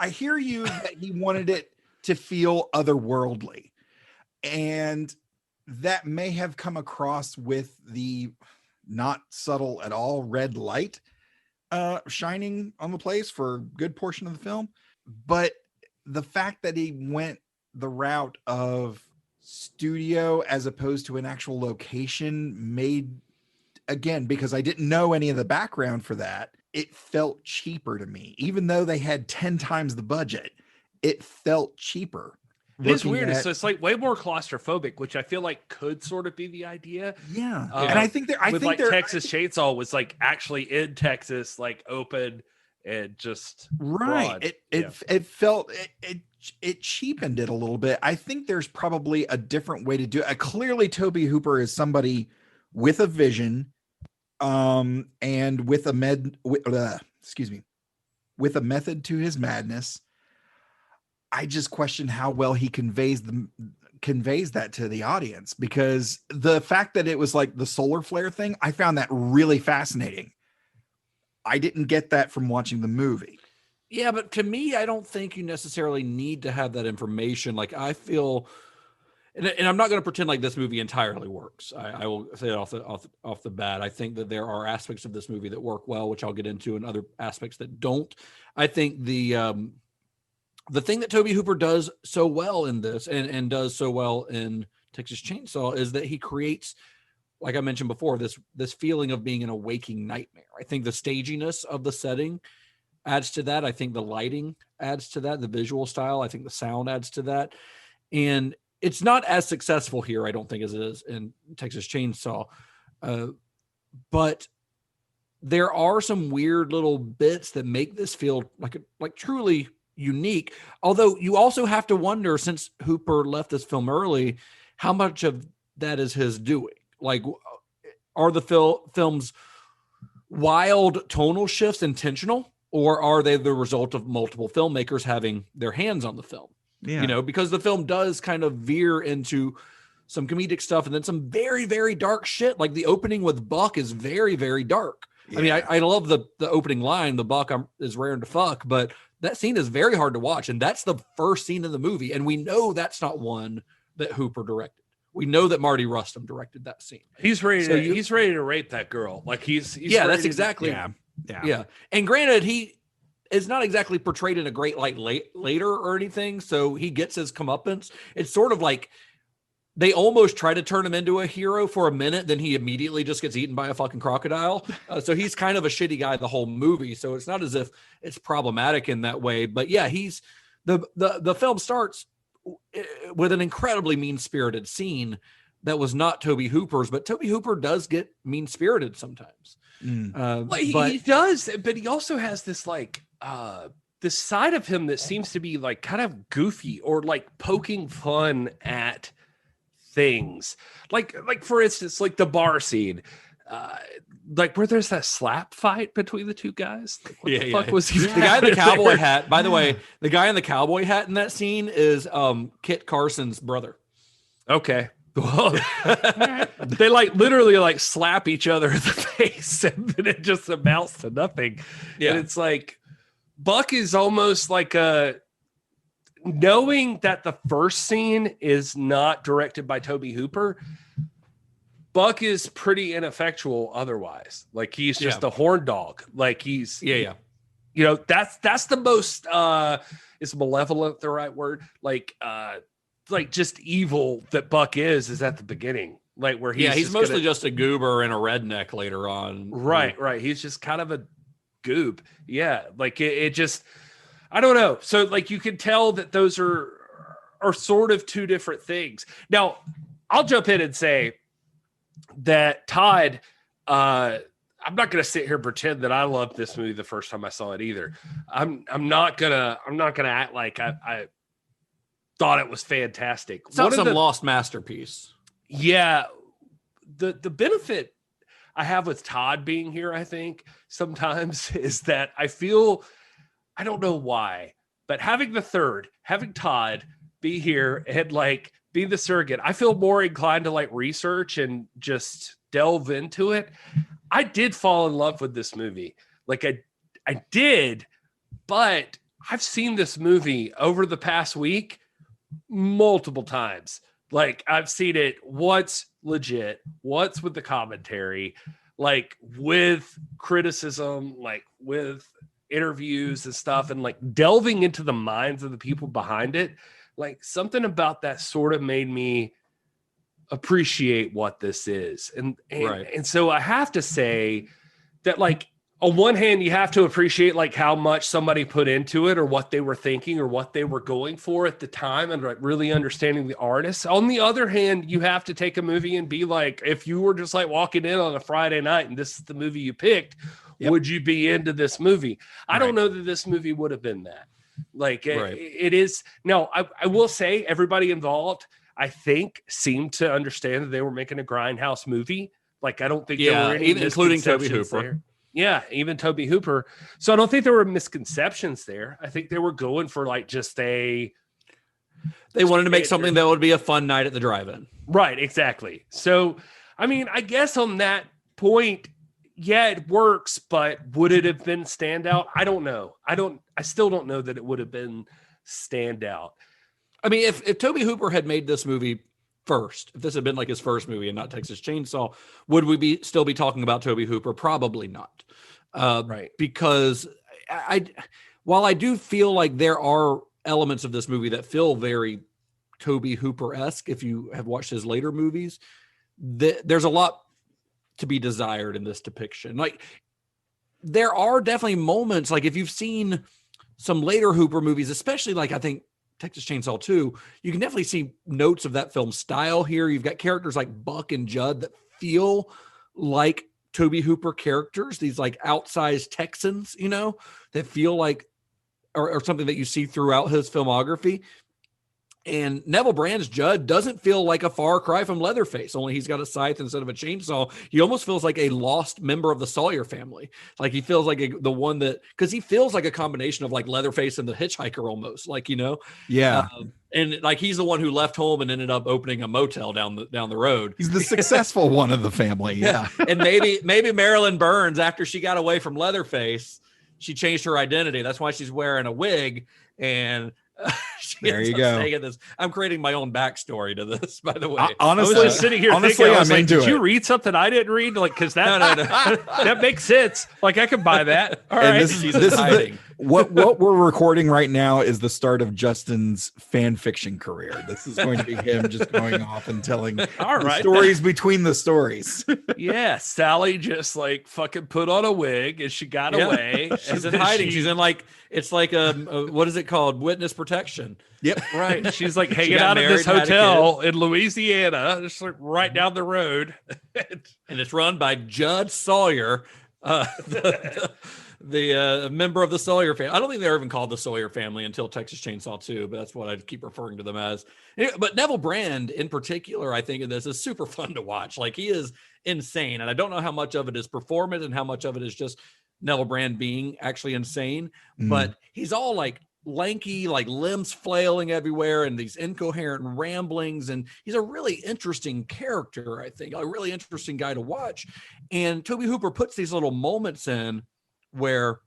hear you that he wanted it to feel otherworldly, and that may have come across with the not subtle at all red light shining on the place for a good portion of the film. But the fact that he went the route of studio as opposed to an actual location made, again, because I didn't know any of the background for that, it felt cheaper to me. Even though they had 10 times the budget, it felt cheaper. It's weird. So it's like way more claustrophobic, which I feel like could sort of be the idea. Yeah. And I think Texas Chainsaw was like actually in Texas, like open and just right. Broad. It felt it cheapened it a little bit. I think there's probably a different way to do it. Clearly Tobe Hooper is somebody with a vision, and with a method to his madness. I just question how well he conveys that to the audience, because the fact that it was like the solar flare thing, I found that really fascinating. I didn't get that from watching the movie. Yeah, but to me, I don't think you necessarily need to have that information. Like, I feel, and I'm not going to pretend like this movie entirely works. I will say it off the bat. I think that there are aspects of this movie that work well, which I'll get into, and other aspects that don't. I think the thing that Tobe Hooper does so well in this, and does so well in Texas Chainsaw, is that he creates, like I mentioned before, this feeling of being in a waking nightmare. I think the staginess of the setting adds to that. I think the lighting adds to that. The visual style, I think the sound adds to that. And it's not as successful here, I don't think, as it is in Texas Chainsaw. But there are some weird little bits that make this feel like truly unique. Although you also have to wonder, since Hooper left this film early, how much of that is his doing. Like, are the film's wild tonal shifts intentional, or are they the result of multiple filmmakers having their hands on the film? Yeah. You know, because the film does kind of veer into some comedic stuff and then some very, very dark shit. Like the opening with Buck is very, very dark. Yeah. I mean, I love the opening line, the Buck is raring to fuck, but that scene is very hard to watch. And that's the first scene in the movie. And we know that's not one that Hooper directed. We know that Mardi Rustam directed that scene. He's ready. He's ready to rape that girl. Like he's yeah, that's exactly. Yeah. And granted, he is not exactly portrayed in a great light later or anything. So he gets his comeuppance. It's sort of like they almost try to turn him into a hero for a minute. Then he immediately just gets eaten by a fucking crocodile. So he's kind of a shitty guy the whole movie. So it's not as if it's problematic in that way. But yeah, he's the film starts with an incredibly mean-spirited scene that was not Tobe Hooper's, but Tobe Hooper does get mean-spirited sometimes. He does, but he also has this like this side of him that seems to be like kind of goofy or like poking fun at things. Like for instance, like the bar scene. like where there's that slap fight between the two guys. Like, what the fuck was he? The guy in the cowboy hat, by the way, the guy in the cowboy hat in that scene is Kit Carson's brother. Okay. Well, they like literally like slap each other in the face, and then it just amounts to nothing. Yeah. And it's like Buck is almost like knowing that the first scene is not directed by Tobe Hooper. Buck is pretty ineffectual otherwise. Like he's just a horn dog. Like he's you know, that's the most is malevolent the right word? Like just evil that Buck is at the beginning. Like where he's mostly just a goober and a redneck later on. Right. He's just kind of a goob. Yeah. Like it just, I don't know. So like you can tell that those are sort of two different things. Now I'll jump in and say that Todd, I'm not going to sit here and pretend that I loved this movie the first time I saw it either. I'm not gonna act like I thought it was fantastic. It's not some lost masterpiece. Yeah. The benefit I have with Todd being here, I think sometimes is that I feel, I don't know why, but having Todd be here and like be the surrogate, I feel more inclined to like research and just delve into it. I did fall in love with this movie. Like I did, but I've seen this movie over the past week multiple times. Like I've seen it once legit, once with the commentary, like with criticism, like with interviews and stuff, and like delving into the minds of the people behind it. Like something about that sort of made me appreciate what this is. And so I have to say that like on one hand, you have to appreciate like how much somebody put into it or what they were thinking or what they were going for at the time and like really understanding the artist. On the other hand, you have to take a movie and be like, if you were just like walking in on a Friday night and this is the movie you picked, would you be into this movie? I don't know that this movie would have been that. Like it is. Now, I will say everybody involved, I think, seemed to understand that they were making a grindhouse movie. Like, I don't think there were any even including Tobe Hooper. There. Yeah, even Tobe Hooper. So I don't think there were misconceptions there. I think they were going for like just they wanted to make something that would be a fun night at the drive-in. Right, exactly. So, I mean, I guess on that point, yeah, it works, but would it have been standout? I don't know. I still don't know that it would have been standout. I mean, if Tobe Hooper had made this movie first, if this had been like his first movie and not Texas Chainsaw, would we still be talking about Tobe Hooper? Probably not. Right. Because while I do feel like there are elements of this movie that feel very Tobe Hooper-esque, if you have watched his later movies, there's a lot to be desired in this depiction. Like there are definitely moments, like if you've seen some later Hooper movies, especially like I think Texas Chainsaw 2, you can definitely see notes of that film style here. You've got characters like Buck and Judd that feel like Tobe Hooper characters, these like outsized Texans, you know, that feel like or something that you see throughout his filmography. And Neville Brand's Judd doesn't feel like a far cry from Leatherface, only he's got a scythe instead of a chainsaw. He almost feels like a lost member of the Sawyer family. Like he feels like the one that, because he feels like a combination of like Leatherface and the Hitchhiker almost, like, you know? Yeah. And like he's the one who left home and ended up opening a motel down the road. He's the successful one of the family. Yeah. And maybe Marilyn Burns, after she got away from Leatherface, she changed her identity. That's why she's wearing a wig. And there you go. This. I'm creating my own backstory to this, by the way. Honestly, I was just sitting here thinking, I was like, did you read something I didn't read? Like, because that that makes sense. Like, I could buy that. All right. This is what we're recording right now is the start of Justin's fan fiction career. This is going to be him just going off and telling stories between the stories. Yeah, Sally just like fucking put on a wig and she got away. She's in hiding. She's in like, it's like what is it called? Witness protection. Yep. Right. She's like hanging out at this hotel in Louisiana, just like right down the road. And it's run by Judd Sawyer. the member of the Sawyer family. I don't think they're even called the Sawyer family until Texas Chainsaw 2, but that's what I keep referring to them as. Anyway, but Neville Brand in particular, I think in this is super fun to watch. Like, he is insane. And I don't know how much of it is performance and how much of it is just Neville Brand being actually insane, but he's all like lanky, like limbs flailing everywhere and these incoherent ramblings. And he's a really interesting character, I think, a really interesting guy to watch. And Tobe Hooper puts these little moments in where,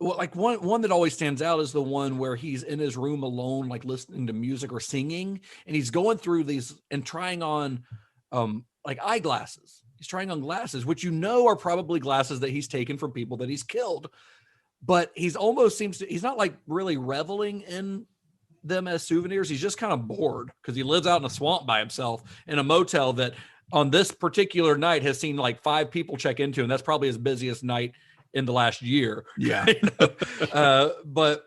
well, like one that always stands out is the one where he's in his room alone, like listening to music or singing. And he's going through these and trying on like eyeglasses. He's trying on glasses, which are probably glasses that he's taken from people that he's killed. But he's not like really reveling in them as souvenirs. He's just kind of bored because he lives out in a swamp by himself in a motel that on this particular night has seen like 5 people check into, and that's probably his busiest night in the last year. Yeah. But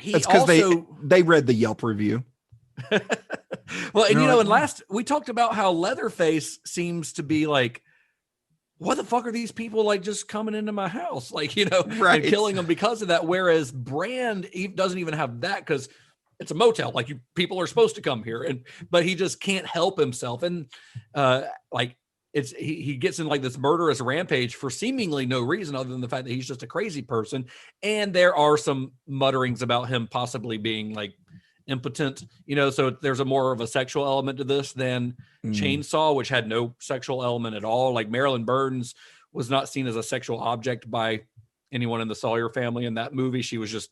he That's because also they read the Yelp review. well, and and last we talked about how Leatherface seems to be like, what the fuck are these people like just coming into my house, like, right, and killing them because of that? Whereas Brand doesn't even have that because it's a motel. Like, people are supposed to come here, but he just can't help himself. And like he gets in like this murderous rampage for seemingly no reason other than the fact that he's just a crazy person. And there are some mutterings about him possibly being like impotent, so there's a more of a sexual element to this than Chainsaw, which had no sexual element at all. Like, Marilyn Burns was not seen as a sexual object by anyone in the Sawyer family in that movie. She was just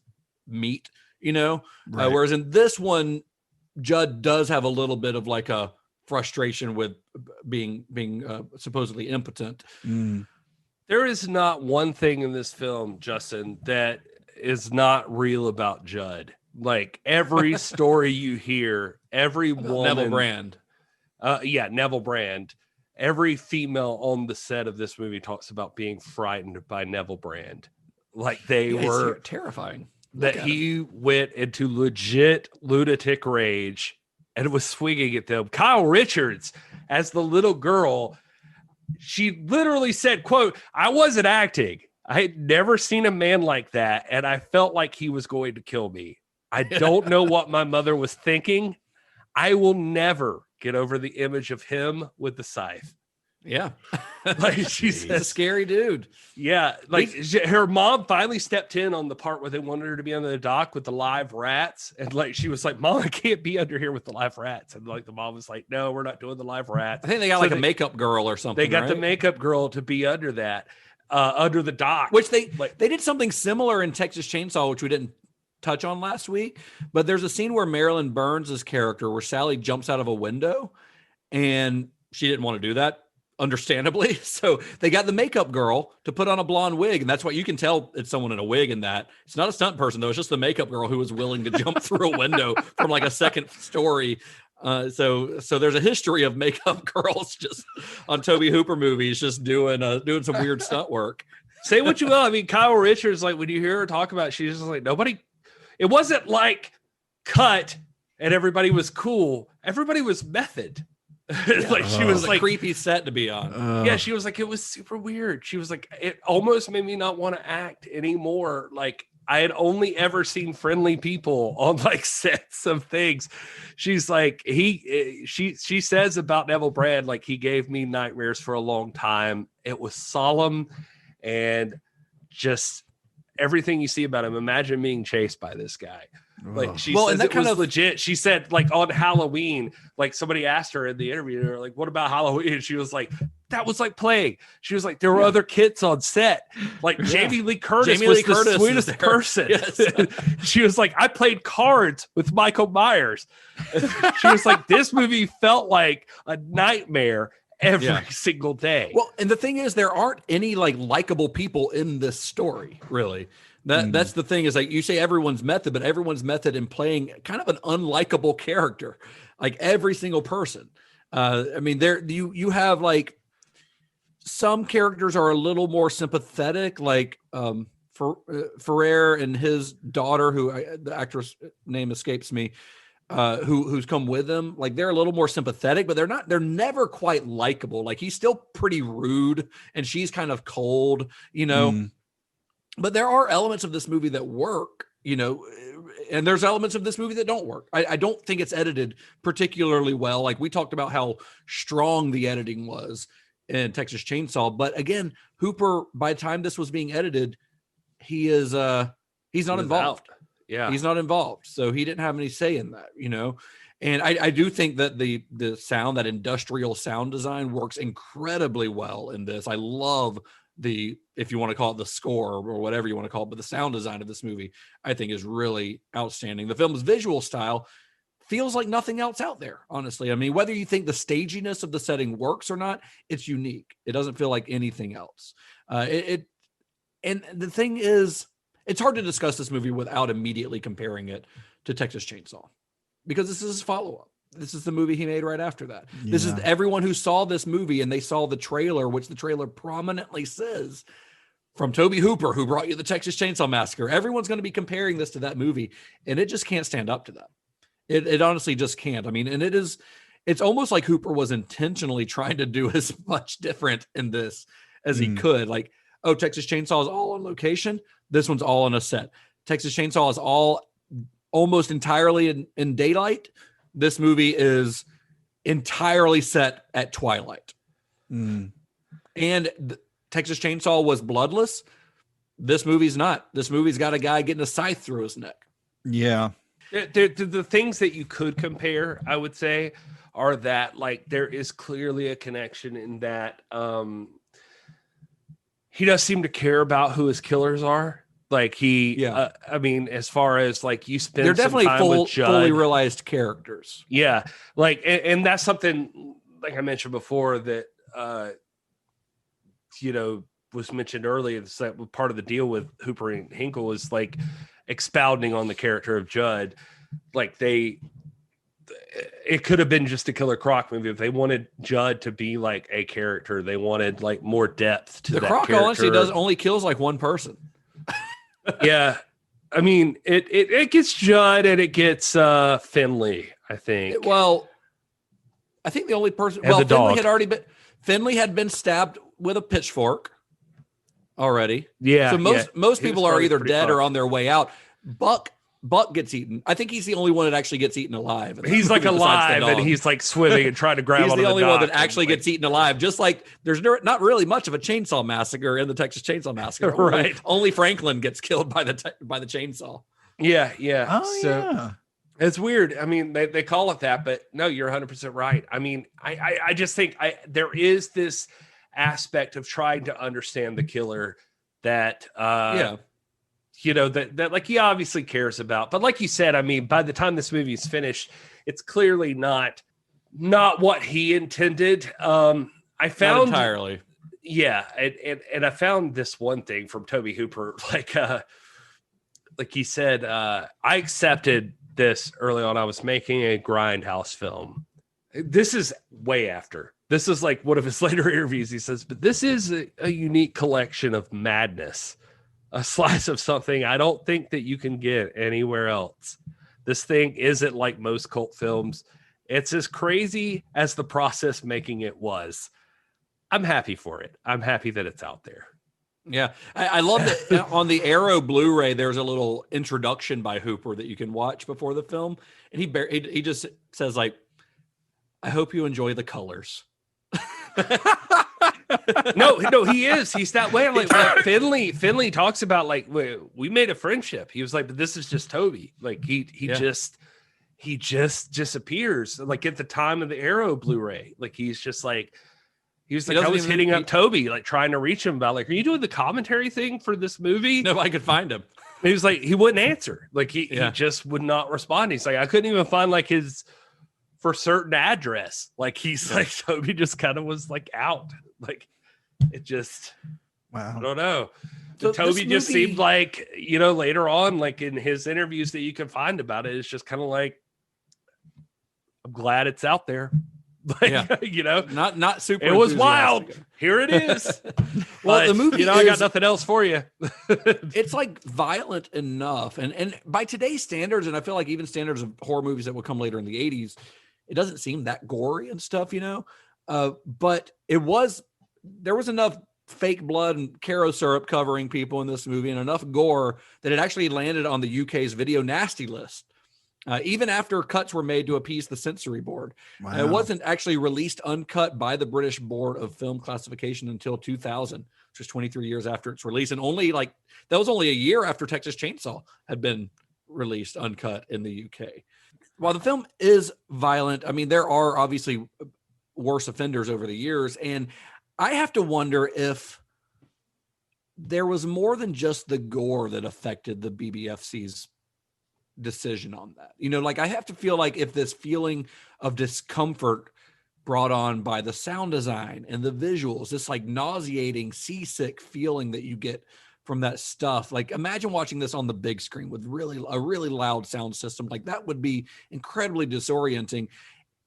meat, right. Whereas in this one, Judd does have a little bit of like a frustration with being supposedly impotent. There is not one thing in this film, Justin, that is not real about Judd. Like, every story you hear, every woman, Neville Brand. Neville Brand. Every female on the set of this movie talks about being frightened by Neville Brand. Like, they were terrifying. That he went into legit lunatic rage and was swinging at them. Kyle Richards, as the little girl, she literally said, quote, "I wasn't acting. I had never seen a man like that, and I felt like he was going to kill me. I don't know what my mother was thinking. I will never get over the image of him with the scythe." Yeah. Like, she's a scary dude. Yeah. Like, her mom finally stepped in on the part where they wanted her to be on the dock with the live rats. And like, she was like, "Mom, I can't be under here with the live rats." And like, the mom was like, "No, we're not doing the live rats." I think they got a makeup girl or something. They got the makeup girl to be under that, under the dock. Which they did something similar in Texas Chainsaw, which we didn't touch on last week. But there's a scene where Marilyn Burns' character, where Sally jumps out of a window, and she didn't want to do that, understandably. So they got the makeup girl to put on a blonde wig, and that's why you can tell it's someone in a wig in that. It's not a stunt person, though. It's just the makeup girl who was willing to jump through a window from like a second story. So there's a history of makeup girls just on Tobe Hooper movies, just doing some weird stunt work. Say what you will. I mean, Kyle Richards, like, when you hear her talk about it, she's just like, it wasn't like cut and everybody was cool. Everybody was method. Like, she was like, a creepy set to be on. Yeah, she was like, it was super weird. She was like, it almost made me not want to act anymore. Like, I had only ever seen friendly people on like sets of things. She's like, she says about Neville Brand, like, he gave me nightmares for a long time. It was solemn and just everything you see about him. Imagine being chased by this guy. Like, she says and that it was legit. She said, like, on Halloween, like, somebody asked her in the interview, they're like, "What about Halloween?" And she was like, "That was like playing." She was like, "There were other kids on set. Like, Jamie Lee Curtis was the sweetest person." Yes. She was like, "I played cards with Michael Myers." She was like, "This movie felt like a nightmare every single day." Well, and the thing is, there aren't any like likable people in this story, really. That's the thing, is like, you say everyone's method, but everyone's method in playing kind of an unlikable character, like every single person. I mean, you have like some characters are a little more sympathetic, like Ferrer and his daughter, who the actress name escapes me. who's come with him. Like they're a little more sympathetic, but they're never quite likable. Like he's still pretty rude and she's kind of cold, you know. But there are elements of this movie that work, you know, and there's elements of this movie that don't work. I don't think it's edited particularly well. Like we talked about how strong the editing was in Texas Chainsaw, but again, Hooper, by the time this was being edited, he's not involved. Yeah, he's not involved, so he didn't have any say in that, you know. And I do think that the sound, that industrial sound design, works incredibly well in this. I love if you want to call it the score or whatever you want to call it, but the sound design of this movie, I think, is really outstanding. The film's visual style feels like nothing else out there, honestly. I mean, whether you think the staginess of the setting works or not, it's unique. It doesn't feel like anything else. And the thing is, it's hard to discuss this movie without immediately comparing it to Texas Chainsaw, because this is his follow-up. This is the movie he made right after that. Yeah. This is everyone who saw this movie and they saw the trailer, which the trailer prominently says, from Tobe Hooper, who brought you the Texas Chainsaw Massacre. Everyone's going to be comparing this to that movie, and it just can't stand up to that. It honestly just can't. I mean, and it's almost like Hooper was intentionally trying to do as much different in this as he could. Like, oh, Texas Chainsaw is all on location. This one's all on a set. Texas Chainsaw is all almost entirely in daylight. This movie is entirely set at twilight. And Texas Chainsaw was bloodless. This movie's not. This movie's got a guy getting a scythe through his neck. Yeah. The things that you could compare, I would say, are that, like, there is clearly a connection in that he does seem to care about who his killers are. Like I mean, as far as like you spend, they're definitely some time with Judd, fully realized characters. Yeah, like, and that's something, like I mentioned before, that you know, was mentioned earlier. It's like part of the deal with Hooper and Henkel is like expounding on the character of Judd. Like it could have been just a Killer Croc movie if they wanted Judd to be like a character. They wanted like more depth to the that Croc. Character. Honestly, only kills like one person. Yeah, I mean, it gets Judd and it gets Finley, I think. Well, I think the only person. And well, Finley had been stabbed with a pitchfork already. Yeah. So most people are either dead or on their way out. Buck gets eaten. I think he's the only one that actually gets eaten alive. He's like alive and he's like swimming and trying to grab he's onto the only one that and, actually gets eaten alive. Just like there's not really much of a chainsaw massacre in the Texas Chainsaw Massacre. Right. Only Franklin gets killed by the chainsaw. Yeah. Yeah. Oh, yeah. It's weird. I mean, they call it that, but no, you're 100% right. I mean, I just think there is this aspect of trying to understand the killer that, you know, that like he obviously cares about. But like you said, I mean, by the time this movie is finished, it's clearly not what he intended. I found not entirely. Yeah, and I found this one thing from Tobe Hooper, like he said, I accepted this early on. I was making a grindhouse film. This is way after. This is like one of his later interviews. He says, but this is a unique collection of madness. A slice of something I don't think that you can get anywhere else. This thing isn't like most cult films. It's as crazy as the process making it was. I'm happy for it. I'm happy that it's out there. Yeah. I love that on the Arrow Blu-ray, there's a little introduction by Hooper that you can watch before the film. And he just says, like, I hope you enjoy the colors. no, he is. He's that way. Like Finley talks about, like, we made a friendship. He was like, but this is just Toby. Like he just disappears. Like at the time of the Arrow Blu-ray, like he was like, I was hitting up Toby, like trying to reach him about, like, are you doing the commentary thing for this movie? Nobody could find him. He was like, he wouldn't answer. Like he just would not respond. He's like, I couldn't even find like his for certain address. Like he's like, Toby just kind of was like out. Like it just, wow. I don't know. So Toby just seemed like, you know, later on, like in his interviews that you can find about it, it's just kind of like, I'm glad it's out there. Like, you know, not super. It was wild. enthusiastic. Here it is. Well, the movie, you know, I got nothing else for you. It's like violent enough, and by today's standards, and I feel like even standards of horror movies that would come later in the 80s, it doesn't seem that gory and stuff, you know. But there was enough fake blood and Caro syrup covering people in this movie, and enough gore that it actually landed on the UK's video nasty list. Even after cuts were made to appease the censory board. Wow. It wasn't actually released uncut by the British Board of Film Classification until 2000, which was 23 years after its release. And that was only a year after Texas Chainsaw had been released uncut in the UK. While the film is violent, I mean, there are obviously worse offenders over the years. And I have to wonder if there was more than just the gore that affected the BBFC's decision on that. You know, like I have to feel like if this feeling of discomfort brought on by the sound design and the visuals, this like nauseating, seasick feeling that you get from that stuff, like imagine watching this on the big screen with a really loud sound system, like that would be incredibly disorienting,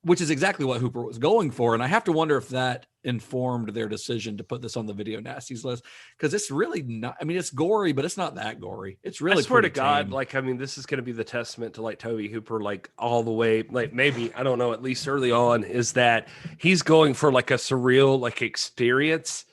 which is exactly what Hooper was going for. And I have to wonder if that informed their decision to put this on the video nasties list, because it's really not, I mean, it's gory, but it's not that gory. It's really, I swear to pretty God, tame. like, I mean, this is going to be the testament to like Tobe Hooper, like all the way, like maybe, I don't know, at least early on, is that he's going for like a surreal, like experience.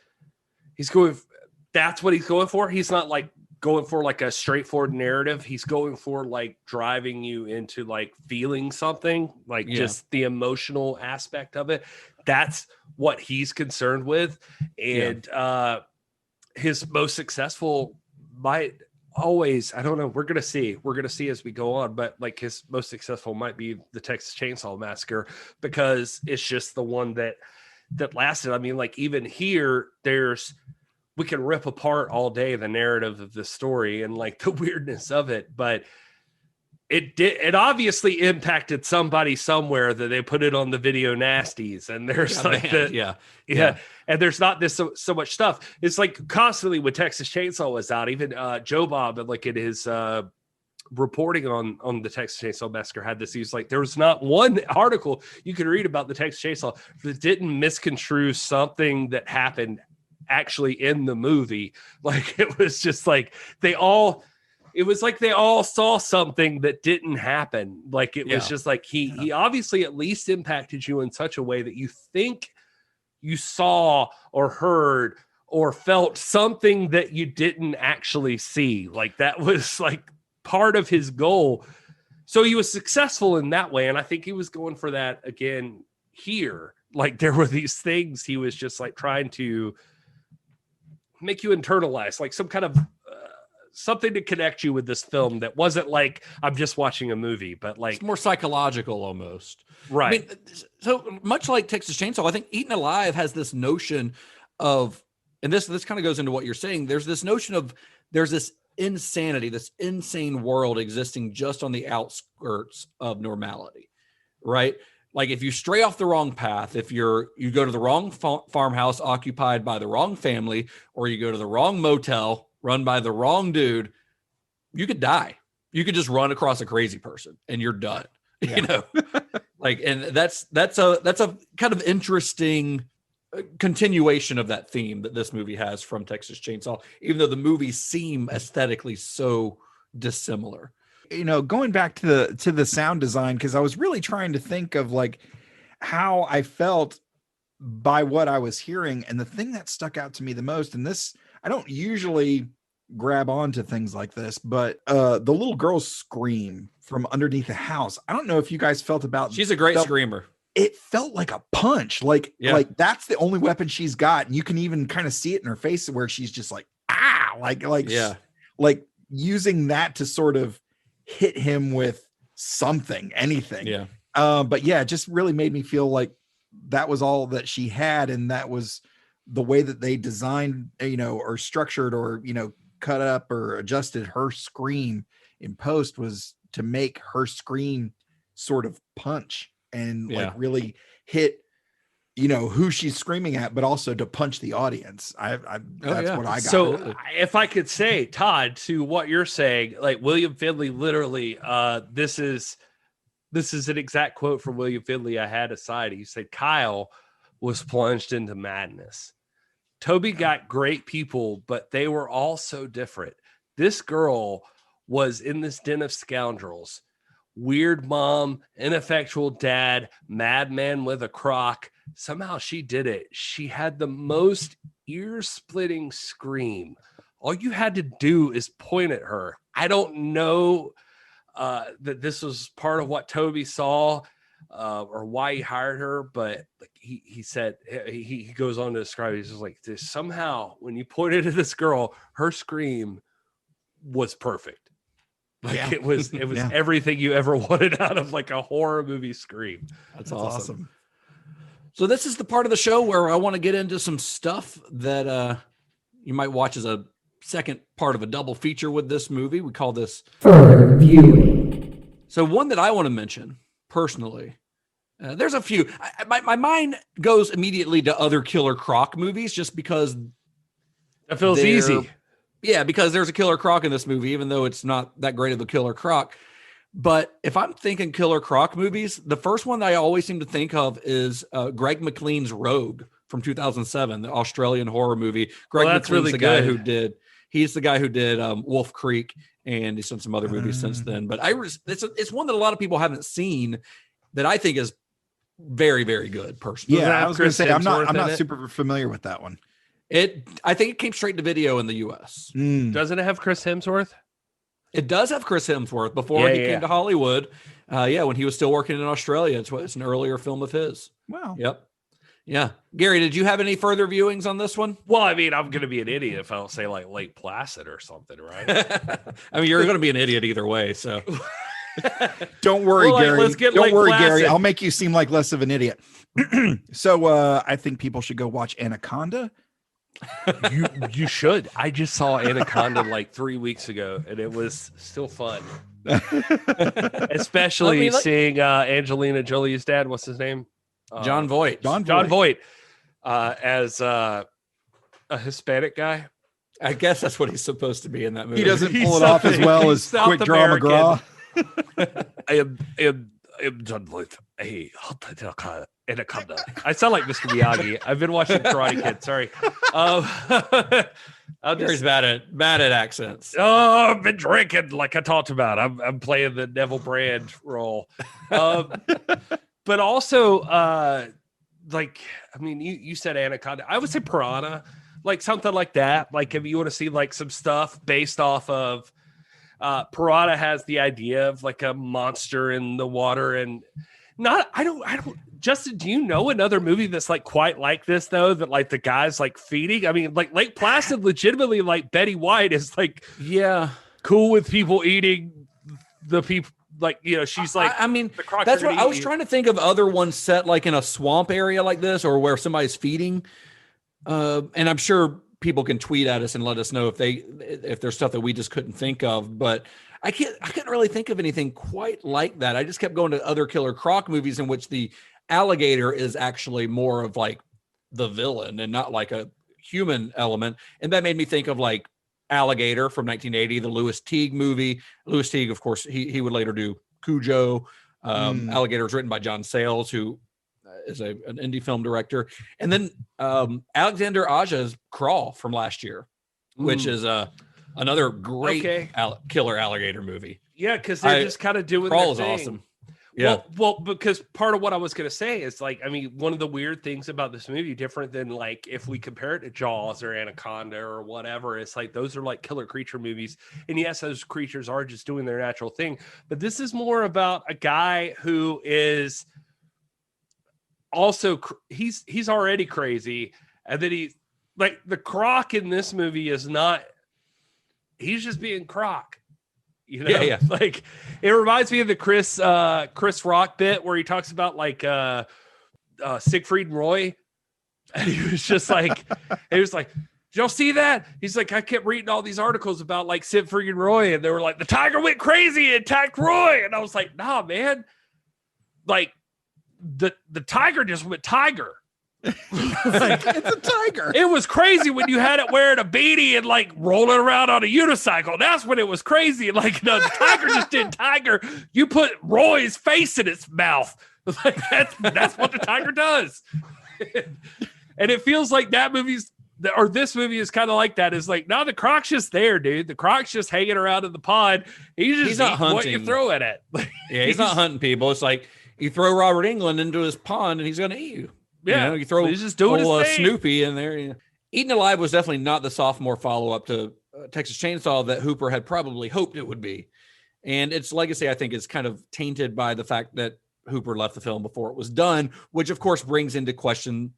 That's what he's going for. He's not like going for like a straightforward narrative. He's going for like driving you into like feeling something, like just the emotional aspect of it. That's what he's concerned with. And his most successful might always, I don't know, we're going to see as we go on, but like his most successful might be the Texas Chainsaw Massacre, because it's just the one that lasted. I mean, like even here, we can rip apart all day the narrative of the story and like the weirdness of it, but it obviously impacted somebody somewhere that they put it on the video nasties, and there's and there's not this so much stuff. It's like constantly when Texas Chainsaw was out, even Joe Bob, like in his reporting on the Texas Chainsaw Massacre, had this. He's like, there was not one article you could read about the Texas Chainsaw that didn't misconstrue something that happened actually in the movie. Like it was just like they all saw something that didn't happen. Like it was just like he obviously at least impacted you in such a way that you think you saw or heard or felt something that you didn't actually see. Like that was like part of his goal. So he was successful in that way, and I think he was going for that again here. Like there were these things he was just like trying to make you internalize, like some kind of something to connect you with this film that wasn't like I'm just watching a movie, but like it's more psychological almost. Right. I mean, so much like Texas Chainsaw, I think Eaten Alive has this notion of, and this kind of goes into what you're saying. There's this notion of there's this insanity, this insane world existing just on the outskirts of normality, right? Like if you stray off the wrong path, if you go to the wrong farmhouse occupied by the wrong family, or you go to the wrong motel run by the wrong dude, you could die. You could just run across a crazy person and you're done. Yeah. You know, like, and that's a kind of interesting continuation of that theme that this movie has from Texas Chainsaw, even though the movies seem aesthetically so dissimilar. You know, going back to the sound design, because I was really trying to think of like how I felt by what I was hearing, and the thing that stuck out to me the most, and this, I don't usually grab onto things like this, but the little girl's scream from underneath the house, I don't know if you guys felt about. She's a great screamer. It felt like a punch, like that's the only weapon she's got, and you can even kind of see it in her face where she's just like like using that to sort of hit him with something, anything. But yeah, it just really made me feel like that was all that she had, and that was the way that they designed, you know, or structured, or, you know, cut up or adjusted her scream in post, was to make her scream sort of punch and like really hit, you know, who she's screaming at, but also to punch the audience. That's what I got. So if I could say, Todd, to what you're saying, like William Finley, literally, this is this is an exact quote from William Finley I had aside. He said, Kyle was plunged into madness. Toby got great people, but they were all so different. This girl was in this den of scoundrels. Weird mom, ineffectual dad, madman with a croc. Somehow she did it. She had the most ear-splitting scream. All you had to do is point at her. I don't know that this was part of what Toby saw or why he hired her, but like he said, he goes on to describe it. He's just like, somehow when you pointed at this girl, her scream was perfect. Like it was everything you ever wanted out of like a horror movie scream. That's awesome. So this is the part of the show where I want to get into some stuff that you might watch as a second part of a double feature with this movie. We call this further viewing. So one that I want to mention personally, there's a few. My mind goes immediately to other Killer Croc movies just because that feels easy. Yeah, because there's a Killer Croc in this movie, even though it's not that great of a Killer Croc. But if I'm thinking Killer Croc movies, the first one that I always seem to think of is Greg McLean's Rogue from 2007, the Australian horror movie. Greg McLean's really the guy who did. He's the guy who did Wolf Creek, and he's done some other movies since then. But it's one that a lot of people haven't seen that I think is very, very good. Personally, yeah, I was going to say I'm not super familiar with that one. I think it came straight to video in the U.S. Doesn't it have Chris Hemsworth? It does have Chris Hemsworth before he came to Hollywood. When he was still working in Australia. It's an earlier film of his. Wow. Yep. Yeah. Gary, did you have any further viewings on this one? Well, I mean, I'm going to be an idiot if I don't say like Lake Placid or something, right? I mean, you're going to be an idiot either way. So don't worry, Gary. Don't worry, Placid. Gary. I'll make you seem like less of an idiot. So I think people should go watch Anaconda. You should. I just saw Anaconda like 3 weeks ago, and it was still fun. Especially seeing Angelina Jolie's dad. What's his name? John Voight. John Voight as a Hispanic guy. I guess that's what he's supposed to be in that movie. He doesn't pull it off as well as Quick Draw McGraw. I am John Voight. Hey, Anaconda. I sound like Mr. Miyagi. I've been watching Karate Kid. Sorry. Gary's bad at accents. Oh, I've been drinking like I talked about. I'm playing the Neville Brand role. But also, like, I mean, you said Anaconda. I would say Piranha, like something like that. Like, if you want to see like some stuff based off of Piranha has the idea of like a monster in the water, and I don't. Justin, do you know another movie that's like quite like this though? That like the guy's like feeding. I mean, like Lake Placid, legitimately, like Betty White is like, cool with people eating the people. Like, you know, she's like, I mean, that's what I was trying to think of other ones set like in a swamp area like this, or where somebody's feeding. And I'm sure people can tweet at us and let us know if there's stuff that we just couldn't think of, but I couldn't really think of anything quite like that. I just kept going to other Killer Croc movies in which the alligator is actually more of like the villain and not like a human element. And that made me think of like Alligator from 1980, the Louis Teague movie. Louis Teague, of course, he would later do Cujo. Alligator was written by John Sayles, who is an indie film director. And then Alexander Aja's Crawl from last year, which is another great killer alligator movie. Yeah, because they're just kind of doing Crawl their is thing. awesome. Yeah. Well, because part of what I was going to say is like, I mean, one of the weird things about this movie, different than like if we compare it to Jaws or Anaconda or whatever, it's like those are like killer creature movies. And yes, those creatures are just doing their natural thing. But this is more about a guy who is also, he's already crazy. And then he, like the Croc in this movie is not, he's just being Croc. You know, like it reminds me of the Chris Rock bit where he talks about like Siegfried and Roy, and he was just like, did y'all see that? He's like, I kept reading all these articles about like Siegfried and Roy, and they were like, the tiger went crazy and attacked Roy, and I was like, nah, man, like the tiger just went tiger. Like, it's a tiger. It was crazy when you had it wearing a beanie and like rolling around on a unicycle. That's when it was crazy. Like the tiger just did tiger. You put Roy's face in its mouth. Like that's what the tiger does. And it feels like this movie is kind of like that. It's like, no, the Croc's just there, dude. The Croc's just hanging around in the pond. He's not hunting what you throw at it. Yeah, he's not hunting people. It's like you throw Robert Englund into his pond and he's going to eat you. Yeah, you throw he's just doing his thing. Snoopy in there. Yeah. Eaten Alive was definitely not the sophomore follow-up to Texas Chainsaw that Hooper had probably hoped it would be. And its legacy, I think, is kind of tainted by the fact that Hooper left the film before it was done, which of course brings into question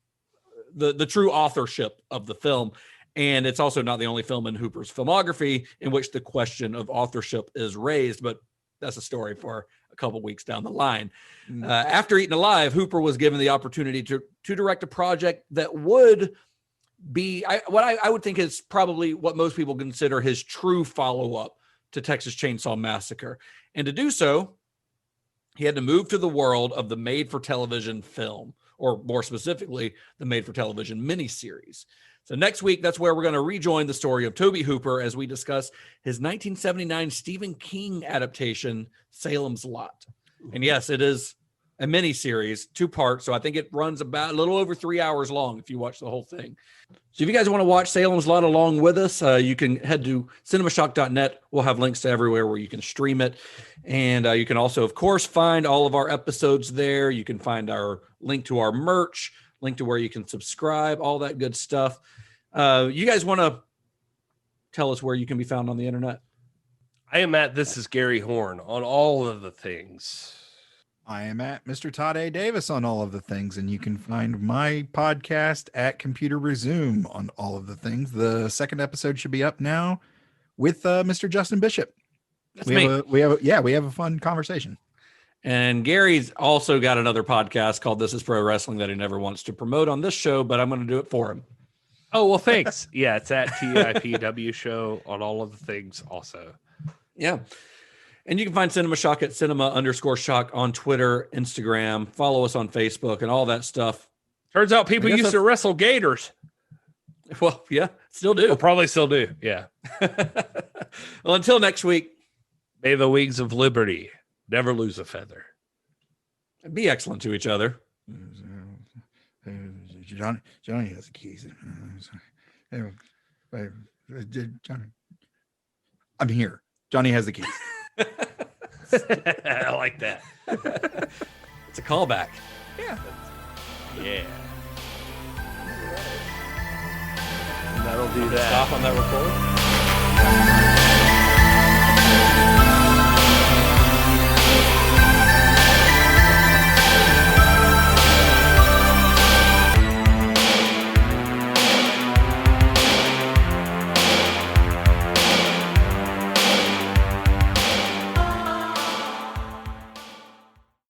the true authorship of the film. And it's also not the only film in Hooper's filmography in which the question of authorship is raised, but that's a story for a couple weeks down the line. After Eaten Alive, Hooper was given the opportunity to direct a project that would be what I would think is probably what most people consider his true follow-up to Texas Chainsaw Massacre. And to do so, he had to move to the world of the made-for-television film, or more specifically, the made-for-television miniseries. So next week, that's where we're going to rejoin the story of Tobe Hooper as we discuss his 1979 Stephen King adaptation, Salem's Lot. And yes, it is a miniseries, 2 parts. So I think it runs about a little over 3 hours long if you watch the whole thing. So if you guys want to watch Salem's Lot along with us, you can head to cinemashock.net. We'll have links to everywhere where you can stream it. And you can also, of course, find all of our episodes there. You can find our link to our merch, link to where you can subscribe, all that good stuff. You guys want to tell us where you can be found on the internet? I am at This Is Gary Horn on all of the things. I am at Mr. Todd A. Davis on all of the things, and you can find my podcast at Computer Resume on all of the things. The second episode should be up now with Mr. Justin Bishop. We have a fun conversation. And Gary's also got another podcast called This Is Pro Wrestling that he never wants to promote on this show, but I'm going to do it for him. Oh, well, thanks. Yeah, it's at TIPW Show on all of the things also. Yeah. And you can find Cinema Shock at cinema_shock on Twitter, Instagram, follow us on Facebook and all that stuff. Turns out people used to wrestle gators. Well, yeah, still do. Well, probably still do. Yeah. Well, until next week, may the wings of liberty never lose a feather. Be excellent to each other. Johnny has the keys. Johnny, I'm here. Johnny has the keys. I like that. It's a callback. Yeah. Yeah. That'll do that. Stop on that record.